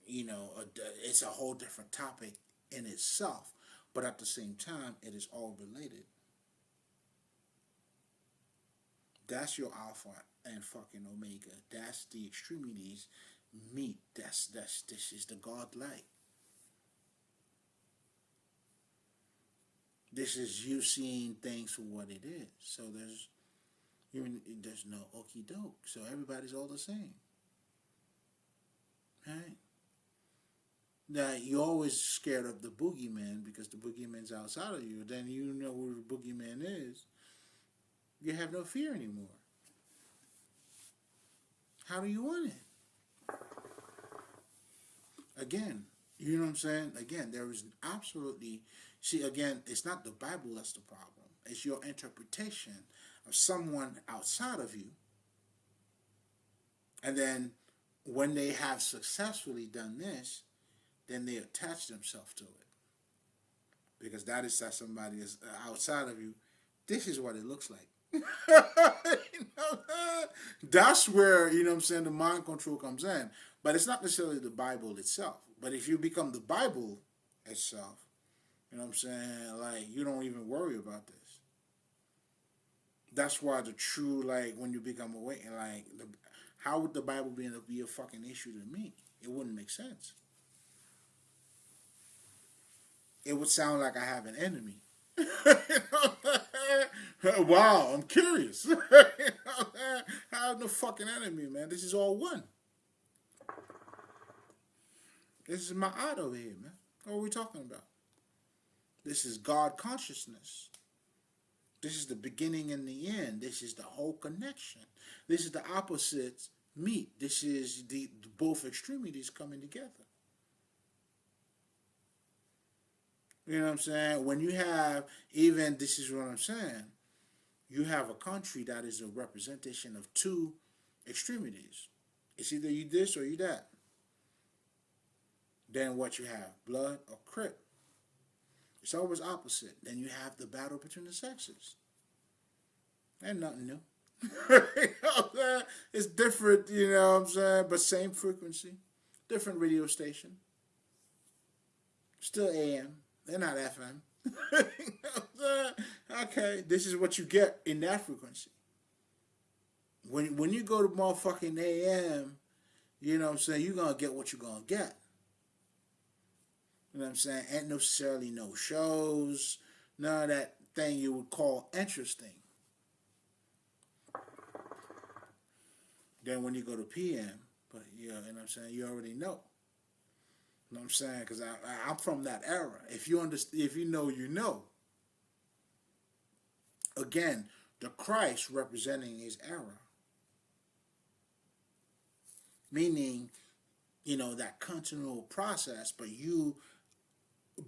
you know, it's a whole different topic in itself, but at the same time, it is all related. That's your alpha and fucking omega. That's the extremities meet. This is the God light. This is you seeing things for what it is. So there's no okey doke. So everybody's all the same. Right? Now, you're always scared of the boogeyman because the boogeyman's outside of you. Then you know who the boogeyman is. You have no fear anymore. How do you want it? Again, you know what I'm saying? Again, there is absolutely... See, again, it's not the Bible that's the problem. is your interpretation of someone outside of you. And then when they have successfully done this, then they attach themselves to it. Because that is that somebody is outside of you. This is what it looks like. You know, that's where, you know what I'm saying, the mind control comes in. But it's not necessarily the Bible itself. But if you become the Bible itself, you know what I'm saying, like, you don't even worry about this. That's why the true, like, when you become awake, like, how would the Bible be a fucking issue to me? It wouldn't make sense. It would sound like I have an enemy. Wow, I'm curious. I have no fucking enemy, man. This is all one. This is my art over here, man. What are we talking about? This is God consciousness. This is the beginning and the end. This is the whole connection. This is the opposites meet. This is the both extremities coming together. You know what I'm saying? When you have, even, this is what I'm saying, you have a country that is a representation of two extremities. It's either you this or you that. Then what you have, blood or crip. It's always opposite. Then you have the battle between the sexes. Ain't nothing new. You know what I'm saying? It's different, you know what I'm saying, but same frequency. Different radio station. Still AM. They're not FM. You know what I'm saying? Okay, this is what you get in that frequency. When you go to motherfucking AM, you know what I'm saying, you're going to get what you're going to get. You know what I'm saying? Ain't necessarily no shows, none of that thing you would call interesting. Then when you go to PM, but you know what I'm saying, you already know. You know what I'm saying? Because I'm from that era. If you understand, if you know, you know. Again, the Christ representing his era. Meaning, you know, that continual process, but you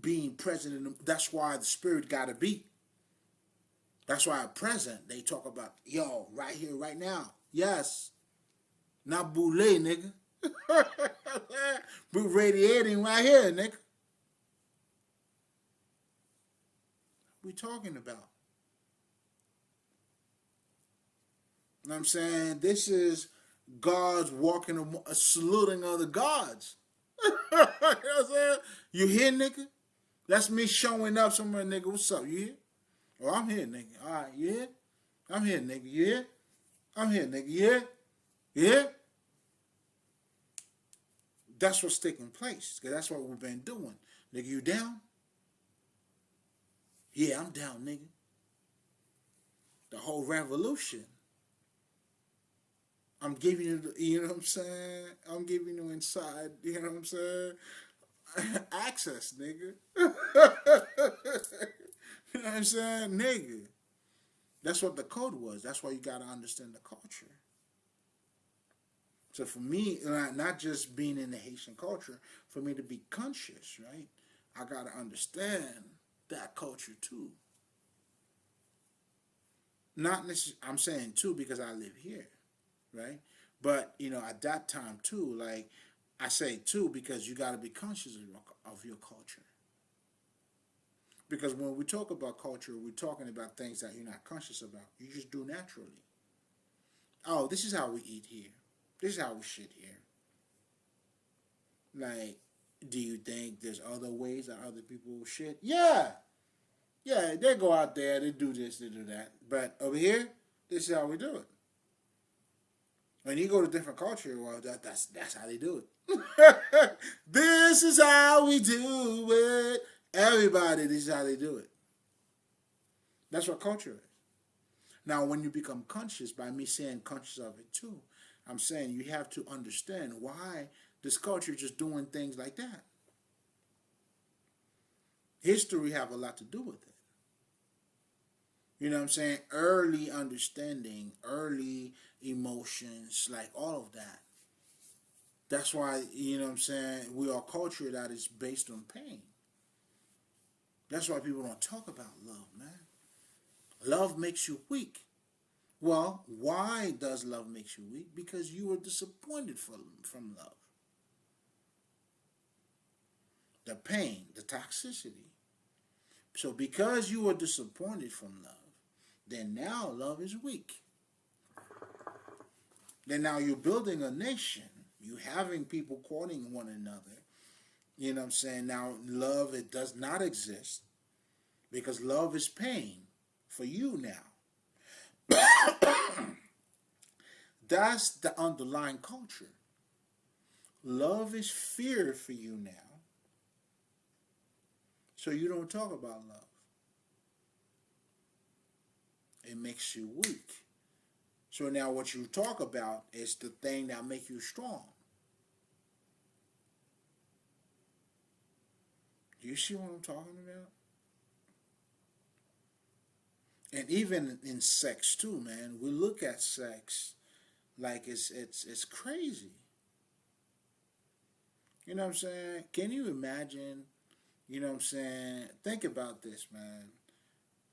being present in that's why the spirit got to be. That's why at present, they talk about, yo, right here, right now. Yes. Not boule, nigga. We're radiating right here, nigga. What we talking about? You know what I'm saying? This is God's walking, saluting other gods. You know what I'm saying? You here, nigga? That's me showing up somewhere, nigga. What's up? You here? Oh, I'm here, nigga. All right, you here? I'm here, nigga. You here? I'm here, nigga. You here? You here? That's what's taking place. Because that's what we've been doing. Nigga, you down? Yeah, I'm down, nigga. The whole revolution. I'm giving you, you know what I'm saying? I'm giving you inside, you know what I'm saying? Access, nigga. You know what I'm saying? Nigga. That's what the code was. That's why you got to understand the culture. So for me, not just being in the Haitian culture, for me to be conscious, right? I got to understand that culture too. Not necessarily, I'm saying too because I live here, right? But, you know, at that time too, like, I say too because you got to be conscious of your culture. Because when we talk about culture, we're talking about things that you're not conscious about. You just do naturally. Oh, this is how we eat here. This is how we shit here. Like, do you think there's other ways that other people shit? Yeah. Yeah, they go out there, they do this, they do that. But over here, this is how we do it. When you go to different culture, well, that's how they do it. This is how we do it. Everybody, this is how they do it. That's what culture is. Now, when you become conscious, by me saying conscious of it too, I'm saying you have to understand why this culture is just doing things like that. History have a lot to do with it. You know what I'm saying? Early understanding, early emotions, like all of that. That's why, you know what I'm saying, we are a culture that is based on pain. That's why people don't talk about love, man. Love makes you weak. Well, why does love make you weak? Because you were disappointed from love. The pain, the toxicity. So because you were disappointed from love, then now love is weak. Then now you're building a nation. You having people courting one another. You know what I'm saying? Now love, it does not exist because love is pain for you now. That's the underlying culture. Love is fear for you now. So you don't talk about love. It makes you weak. So now what you talk about is the thing that makes you strong. Do you see what I'm talking about? And even in sex too, man. We look at sex like it's crazy. You know what I'm saying? Can you imagine? You know what I'm saying? Think about this, man.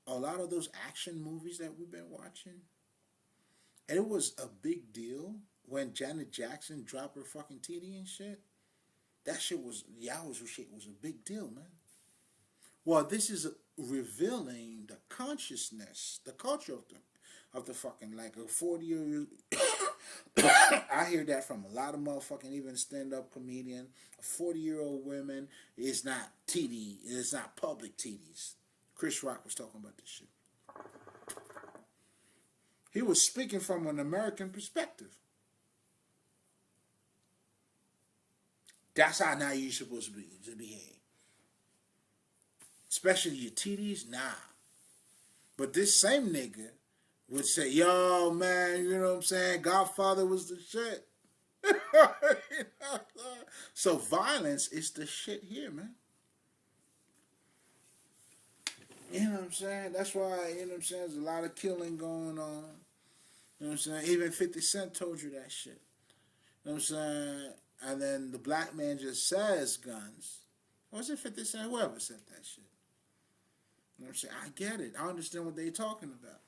A lot of those action movies that we've been watching, and it was a big deal when Janet Jackson dropped her fucking titty and shit. That shit was, Yahoo's shit was a big deal, man. Well, this is revealing the consciousness, the culture of the fucking, like a 40-year. I hear that from a lot of motherfucking even stand-up comedian. A 40-year-old woman is not TD, it's not public TDs. Chris Rock was talking about this shit. He was speaking from an American perspective. That's how now you're supposed to behave. Especially your TDs, nah. But this same nigga would say, yo, man, you know what I'm saying? Godfather was the shit. So violence is the shit here, man. You know what I'm saying? That's why, you know what I'm saying, there's a lot of killing going on. You know what I'm saying? Even 50 Cent told you that shit. You know what I'm saying? And then the black man just says guns. Was it 50 Cent? Whoever said that shit. You know what I'm saying? I get it. I understand what they're talking about.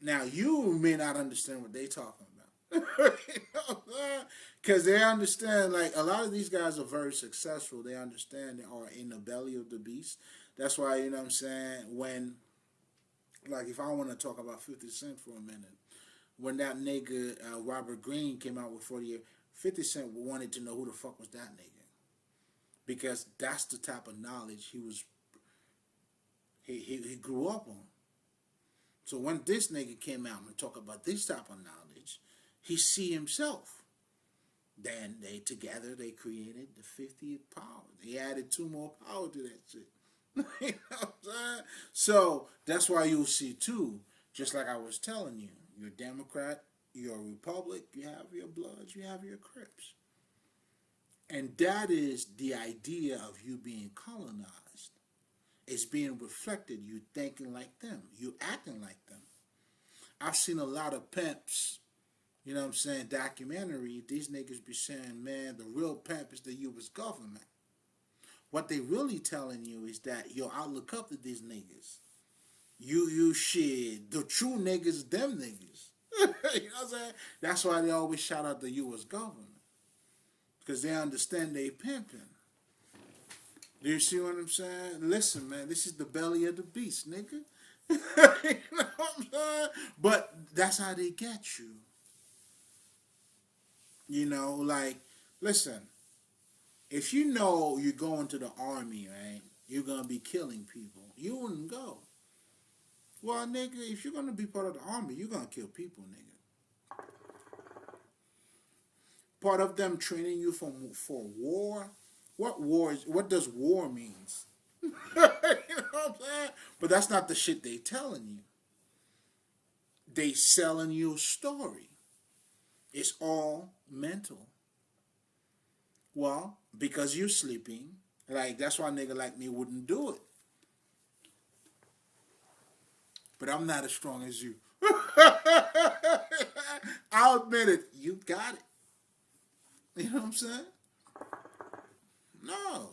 Now, you may not understand what they're talking about. Because they understand, like, a lot of these guys are very successful. They understand they are in the belly of the beast. That's why, you know what I'm saying, when, like, if I want to talk about 50 Cent for a minute, when that nigga, Robert Greene, came out with 40 Years, 50 Cent wanted to know who the fuck was that nigga. Because that's the type of knowledge he grew up on. So when this nigga came out and talk about this type of knowledge, he see himself. Then they created the 50th power. They added 2 more power to that shit. You know what I'm saying? So that's why you'll see too, just like I was telling you, you're a Democrat, you're a Republic, you have your Bloods, you have your Crips. And that is the idea of you being colonized. It's being reflected. You thinking like them. You acting like them. I've seen a lot of pimps, you know what I'm saying, documentary. These niggas be saying, man, the real pimp is the U.S. government. What they really telling you is that, yo, I look up to these niggas. You shit. The true niggas, them niggas. You know what I'm saying? That's why they always shout out the U.S. government. Because they understand they pimping. Do you see what I'm saying? Listen, man, this is the belly of the beast, nigga. You know what I'm saying? But that's how they get you. You know, like, listen, if you know you're going to the army, right, you're going to be killing people, you wouldn't go. Well, nigga, if you're going to be part of the army, you're going to kill people, nigga. Part of them training you for war. What does war means? You know what I'm saying? But that's not the shit they telling you. They selling you a story. It's all mental. Well, because you're sleeping, like, that's why a nigga like me wouldn't do it. But I'm not as strong as you. I'll admit it. You got it. You know what I'm saying? No.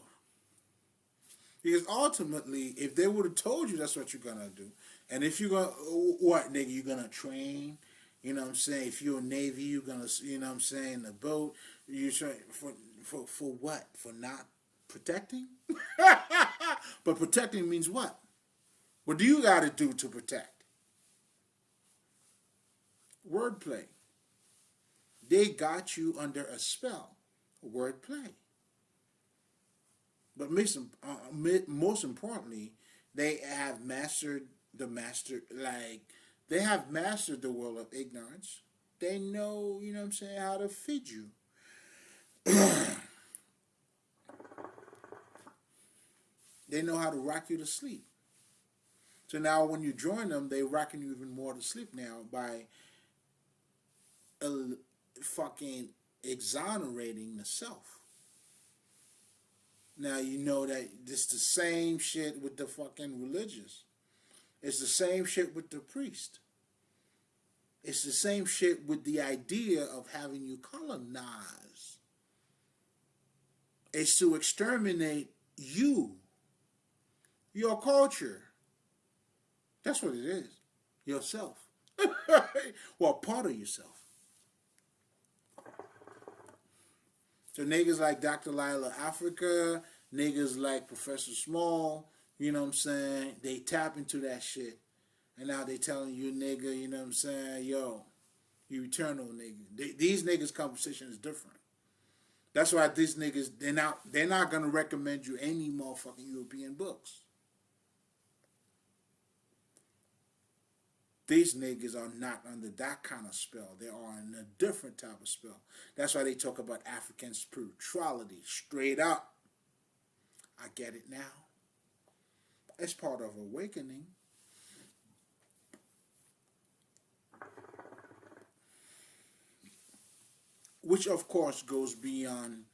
Because ultimately, if they would have told you that's what you're gonna do, and if you're gonna what nigga, you're gonna train. You know what I'm saying? If you're a Navy, you're gonna, you know what I'm saying, the boat. You try for what? For not protecting? But protecting means what? What do you got to do to protect? Wordplay. They got you under a spell. Wordplay. But most importantly, they have mastered they have mastered the world of ignorance. They know, you know what I'm saying, how to feed you. They know how to rock you to sleep. So now when you join them, they rocking you even more to sleep now by uh, fucking exonerating the self. Now you know that it's the same shit with the fucking religious. It's the same shit with the priest. It's the same shit with the idea of having you colonize. It's to exterminate you, your culture. That's what it is. Yourself. Well, part of yourself. So niggas like Dr. Lila Africa, niggas like Professor Small, you know what I'm saying? They tap into that shit. And now they telling you, nigga, you know what I'm saying? Yo, you eternal nigga. These niggas' conversation is different. That's why these niggas, they're not gonna recommend you any motherfucking European books. These niggas are not under that kind of spell. They are in a different type of spell. That's why they talk about African spirituality straight up. I get it now. It's part of awakening. Which, of course, goes beyond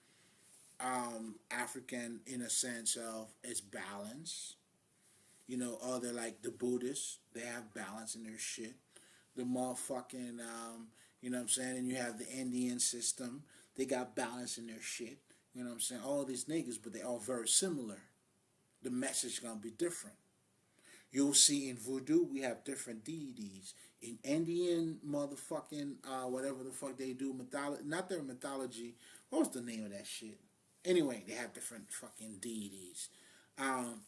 African in a sense of its balance. You know, other like the Buddhists, they have balance in their shit. The motherfucking, you know what I'm saying? And you have the Indian system, they got balance in their shit. You know what I'm saying? All these niggas, but they all very similar. The message gonna be different. You'll see in voodoo, we have different deities. In Indian motherfucking, whatever the fuck they do, not their mythology, what was the name of that shit? Anyway, they have different fucking deities.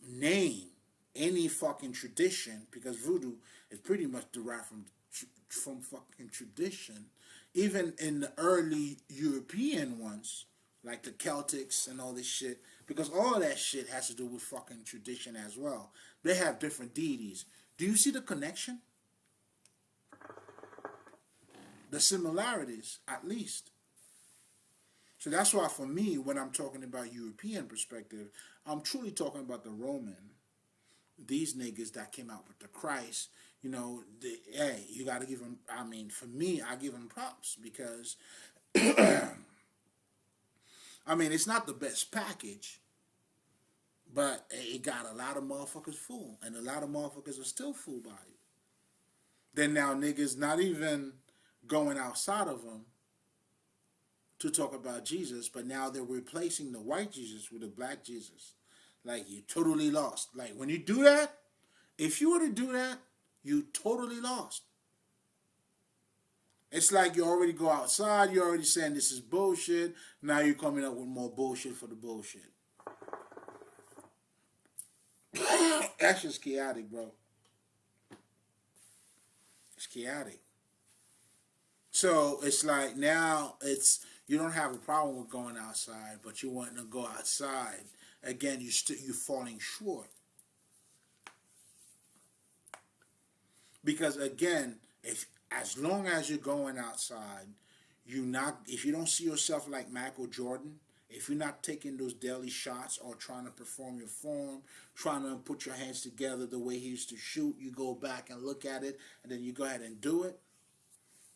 Name any fucking tradition, because voodoo is pretty much derived from fucking tradition. Even in the early European ones, like the Celtics and all this shit, because all of that shit has to do with fucking tradition as well. They have different deities. Do you see the connection? The similarities, at least. So that's why for me, when I'm talking about European perspective, I'm truly talking about the Roman. These niggas that came out with the Christ, you know, hey, you got to give them, I mean, for me, I give them props because, I mean, it's not the best package, but it got a lot of motherfuckers fooled, and a lot of motherfuckers are still fooled by it. Then now niggas not even going outside of them to talk about Jesus, but now they're replacing the white Jesus with the black Jesus. Like, you totally lost. Like, when you do that, if you were to do that, you totally lost. It's like you already go outside, you're already saying this is bullshit, now you're coming up with more bullshit for the bullshit. That's just chaotic, bro. It's chaotic. So it's like now you don't have a problem with going outside, but you want to go outside. Again, you're falling short. Because again, as long as you're going outside, if you don't see yourself like Michael Jordan, if you're not taking those daily shots or trying to perform your form, trying to put your hands together the way he used to shoot, you go back and look at it, and then you go ahead and do it,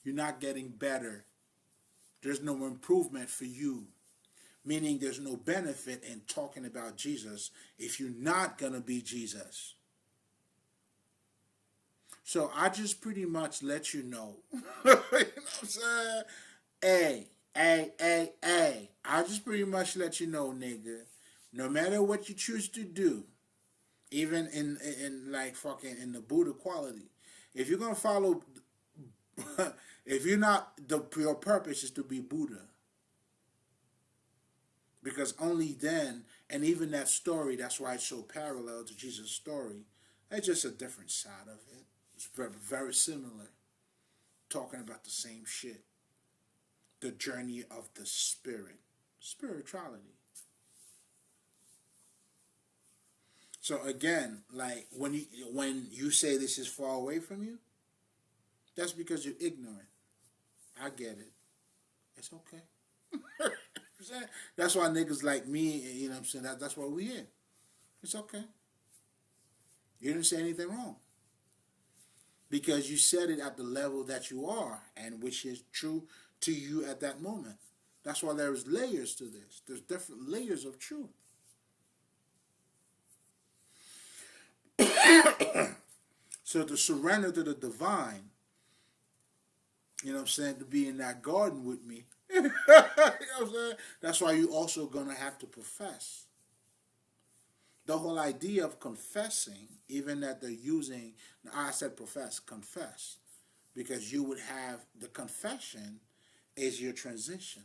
you're not getting better. There's no improvement for you. Meaning there's no benefit in talking about Jesus if you're not going to be Jesus. So I just pretty much let you know. You know what I'm saying? Hey. I just pretty much let you know, nigga. No matter what you choose to do, even in like fucking in the Buddha quality, if you're gonna follow, if you're not your purpose is to be Buddha, because only then, and even that story, that's why it's so parallel to Jesus' story. It's just a different side of it. It's very, very similar, talking about the same shit. The journey of the spirit, spirituality. So again, like when you say this is far away from you, that's because you're ignorant. I get it. It's okay. That's why niggas like me, you know what I'm saying? That's why we here. It's okay. You didn't say anything wrong. Because you said it at the level that you are, and which is true to you at that moment. That's why there's layers to this. There's different layers of truth. So to surrender to the divine, you know what I'm saying, to be in that garden with me, you know what I'm saying? That's why you also gonna have to profess. The whole idea of confessing, even that they're using, I said profess, confess, because you would have the confession is your transition.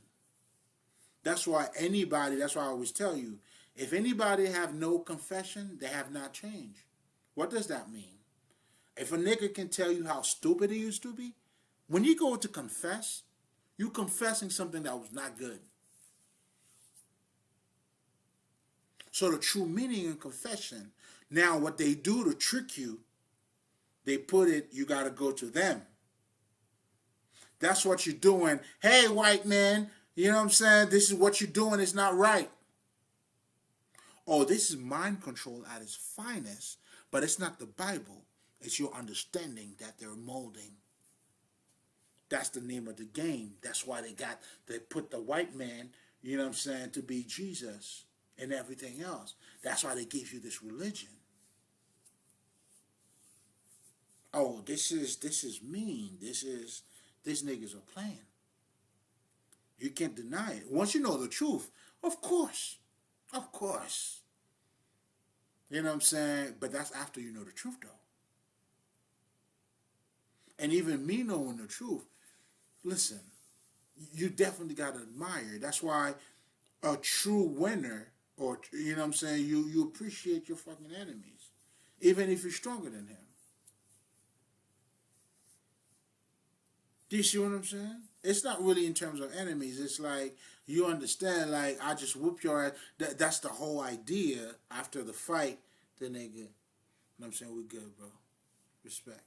That's why that's why I always tell you, if anybody have no confession, they have not changed. What does that mean? If a nigga can tell you how stupid he used to be, when you go to confess, you confessing something that was not good. So the true meaning in confession, now what they do to trick you, they put it, you got to go to them. That's what you're doing. Hey, white man, you know what I'm saying? This is what you're doing. It's not right. Oh, this is mind control at its finest, but it's not the Bible. It's your understanding that they're molding. That's the name of the game. That's why they put the white man, you know what I'm saying, to be Jesus and everything else. That's why they give you this religion. Oh, this is mean. These niggas are playing. You can't deny it. Once you know the truth, of course. Of course. You know what I'm saying? But that's after you know the truth, though. And even me knowing the truth, listen, you definitely got to admire. That's why a true winner, or, you know what I'm saying, you appreciate your fucking enemies, even if you're stronger than him. Do you see what I'm saying? It's not really in terms of enemies. It's like, you understand, like, I just whoop your ass. That's the whole idea. After the fight, the nigga, you know what I'm saying, we good, bro. Respect.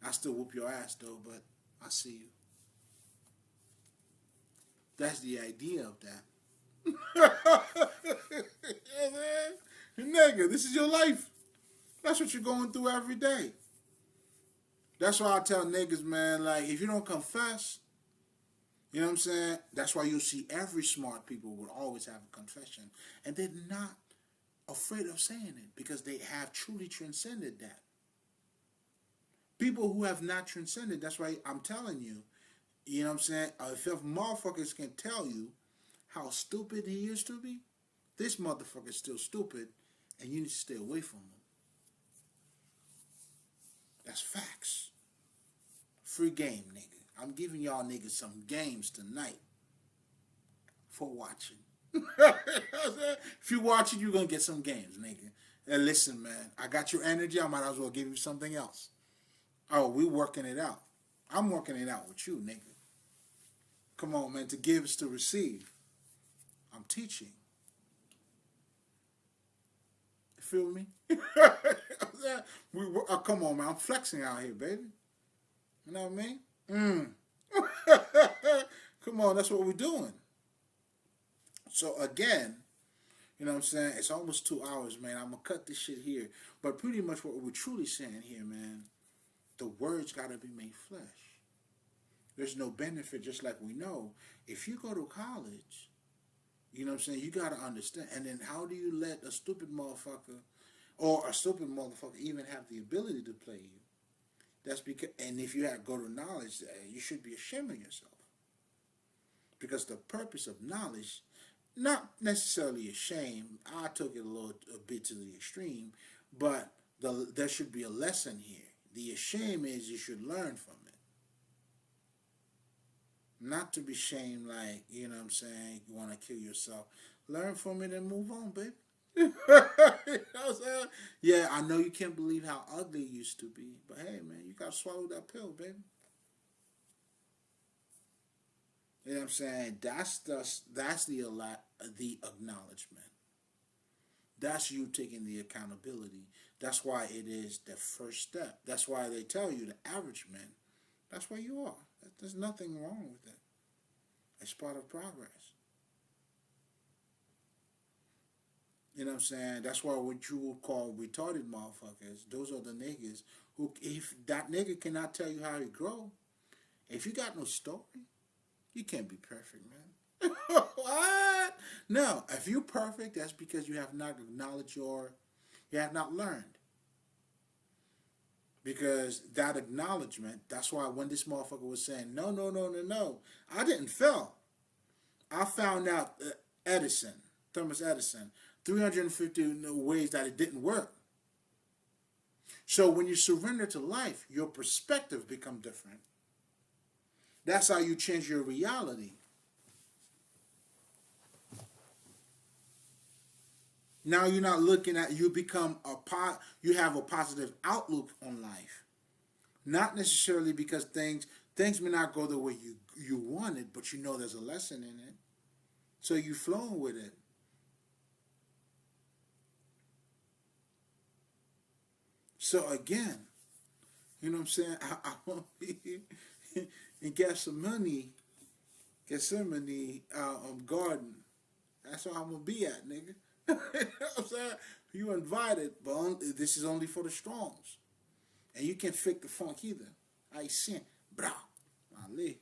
I still whoop your ass, though, but I see you. That's the idea of that. Yeah, man. Nigga, this is your life. That's what you're going through every day. That's why I tell niggas, man, like, if you don't confess, you know what I'm saying? That's why you'll see every smart people will always have a confession. And they're not afraid of saying it because they have truly transcended that. People who have not transcended, that's why I'm telling you, you know what I'm saying? If motherfuckers can tell you how stupid he used to be, this motherfucker's still stupid, and you need to stay away from him. That's facts. Free game, nigga. I'm giving y'all niggas some games tonight for watching. If you're watching, you're going to get some games, nigga. And listen, man, I got your energy. I might as well give you something else. Oh, we working it out. I'm working it out with you, nigga. Come on, man. To give is to receive. I'm teaching. You feel me? Come on, man. I'm flexing out here, baby. You know what I mean? Come on, that's what we're doing. So again, you know what I'm saying? It's almost 2 hours, man. I'm going to cut this shit here. But pretty much what we're truly saying here, man, the words got to be made flesh. There's no benefit, just like we know. If you go to college, you know what I'm saying, you got to understand. And then how do you let a stupid motherfucker or a stupid motherfucker even have the ability to play you? That's because, and if you have to go to knowledge, you should be ashamed of yourself. Because the purpose of knowledge not necessarily a shame. I took it a bit to the extreme, but there should be a lesson here. The shame is you should learn from it, not to be shamed. Like, you know what I'm saying, you want to kill yourself. Learn from it and move on, baby. You know what I'm saying? Yeah, I know you can't believe how ugly it used to be, but hey, man, you gotta swallow that pill, baby. You know what I'm saying? The acknowledgement. That's you taking the accountability. That's why it is the first step. That's why they tell you the average man. That's where you are. There's nothing wrong with it. It's part of progress. You know what I'm saying? That's why what you would call retarded motherfuckers, those are the niggas who, if that nigga cannot tell you how to grow, if you got no story, you can't be perfect, man. What? No, if you're perfect, that's because you have not acknowledged you have not learned. Because that acknowledgement, that's why when this motherfucker was saying, no, no, no, no, no, I didn't fail. I found out Edison, Thomas Edison, 350 ways that it didn't work. So when you surrender to life, your perspective become different. That's how you change your reality. Now you're not looking at, you become you have a positive outlook on life. Not necessarily because things may not go the way you want it, but you know there's a lesson in it. So you flowing with it. So again, you know what I'm saying? I want to be in Gethsemane garden. That's where I'm gonna be at, nigga. You know what I'm saying? You invited, but this is only for the strongs. And you can't fake the funk either. I sent, bro. Ali.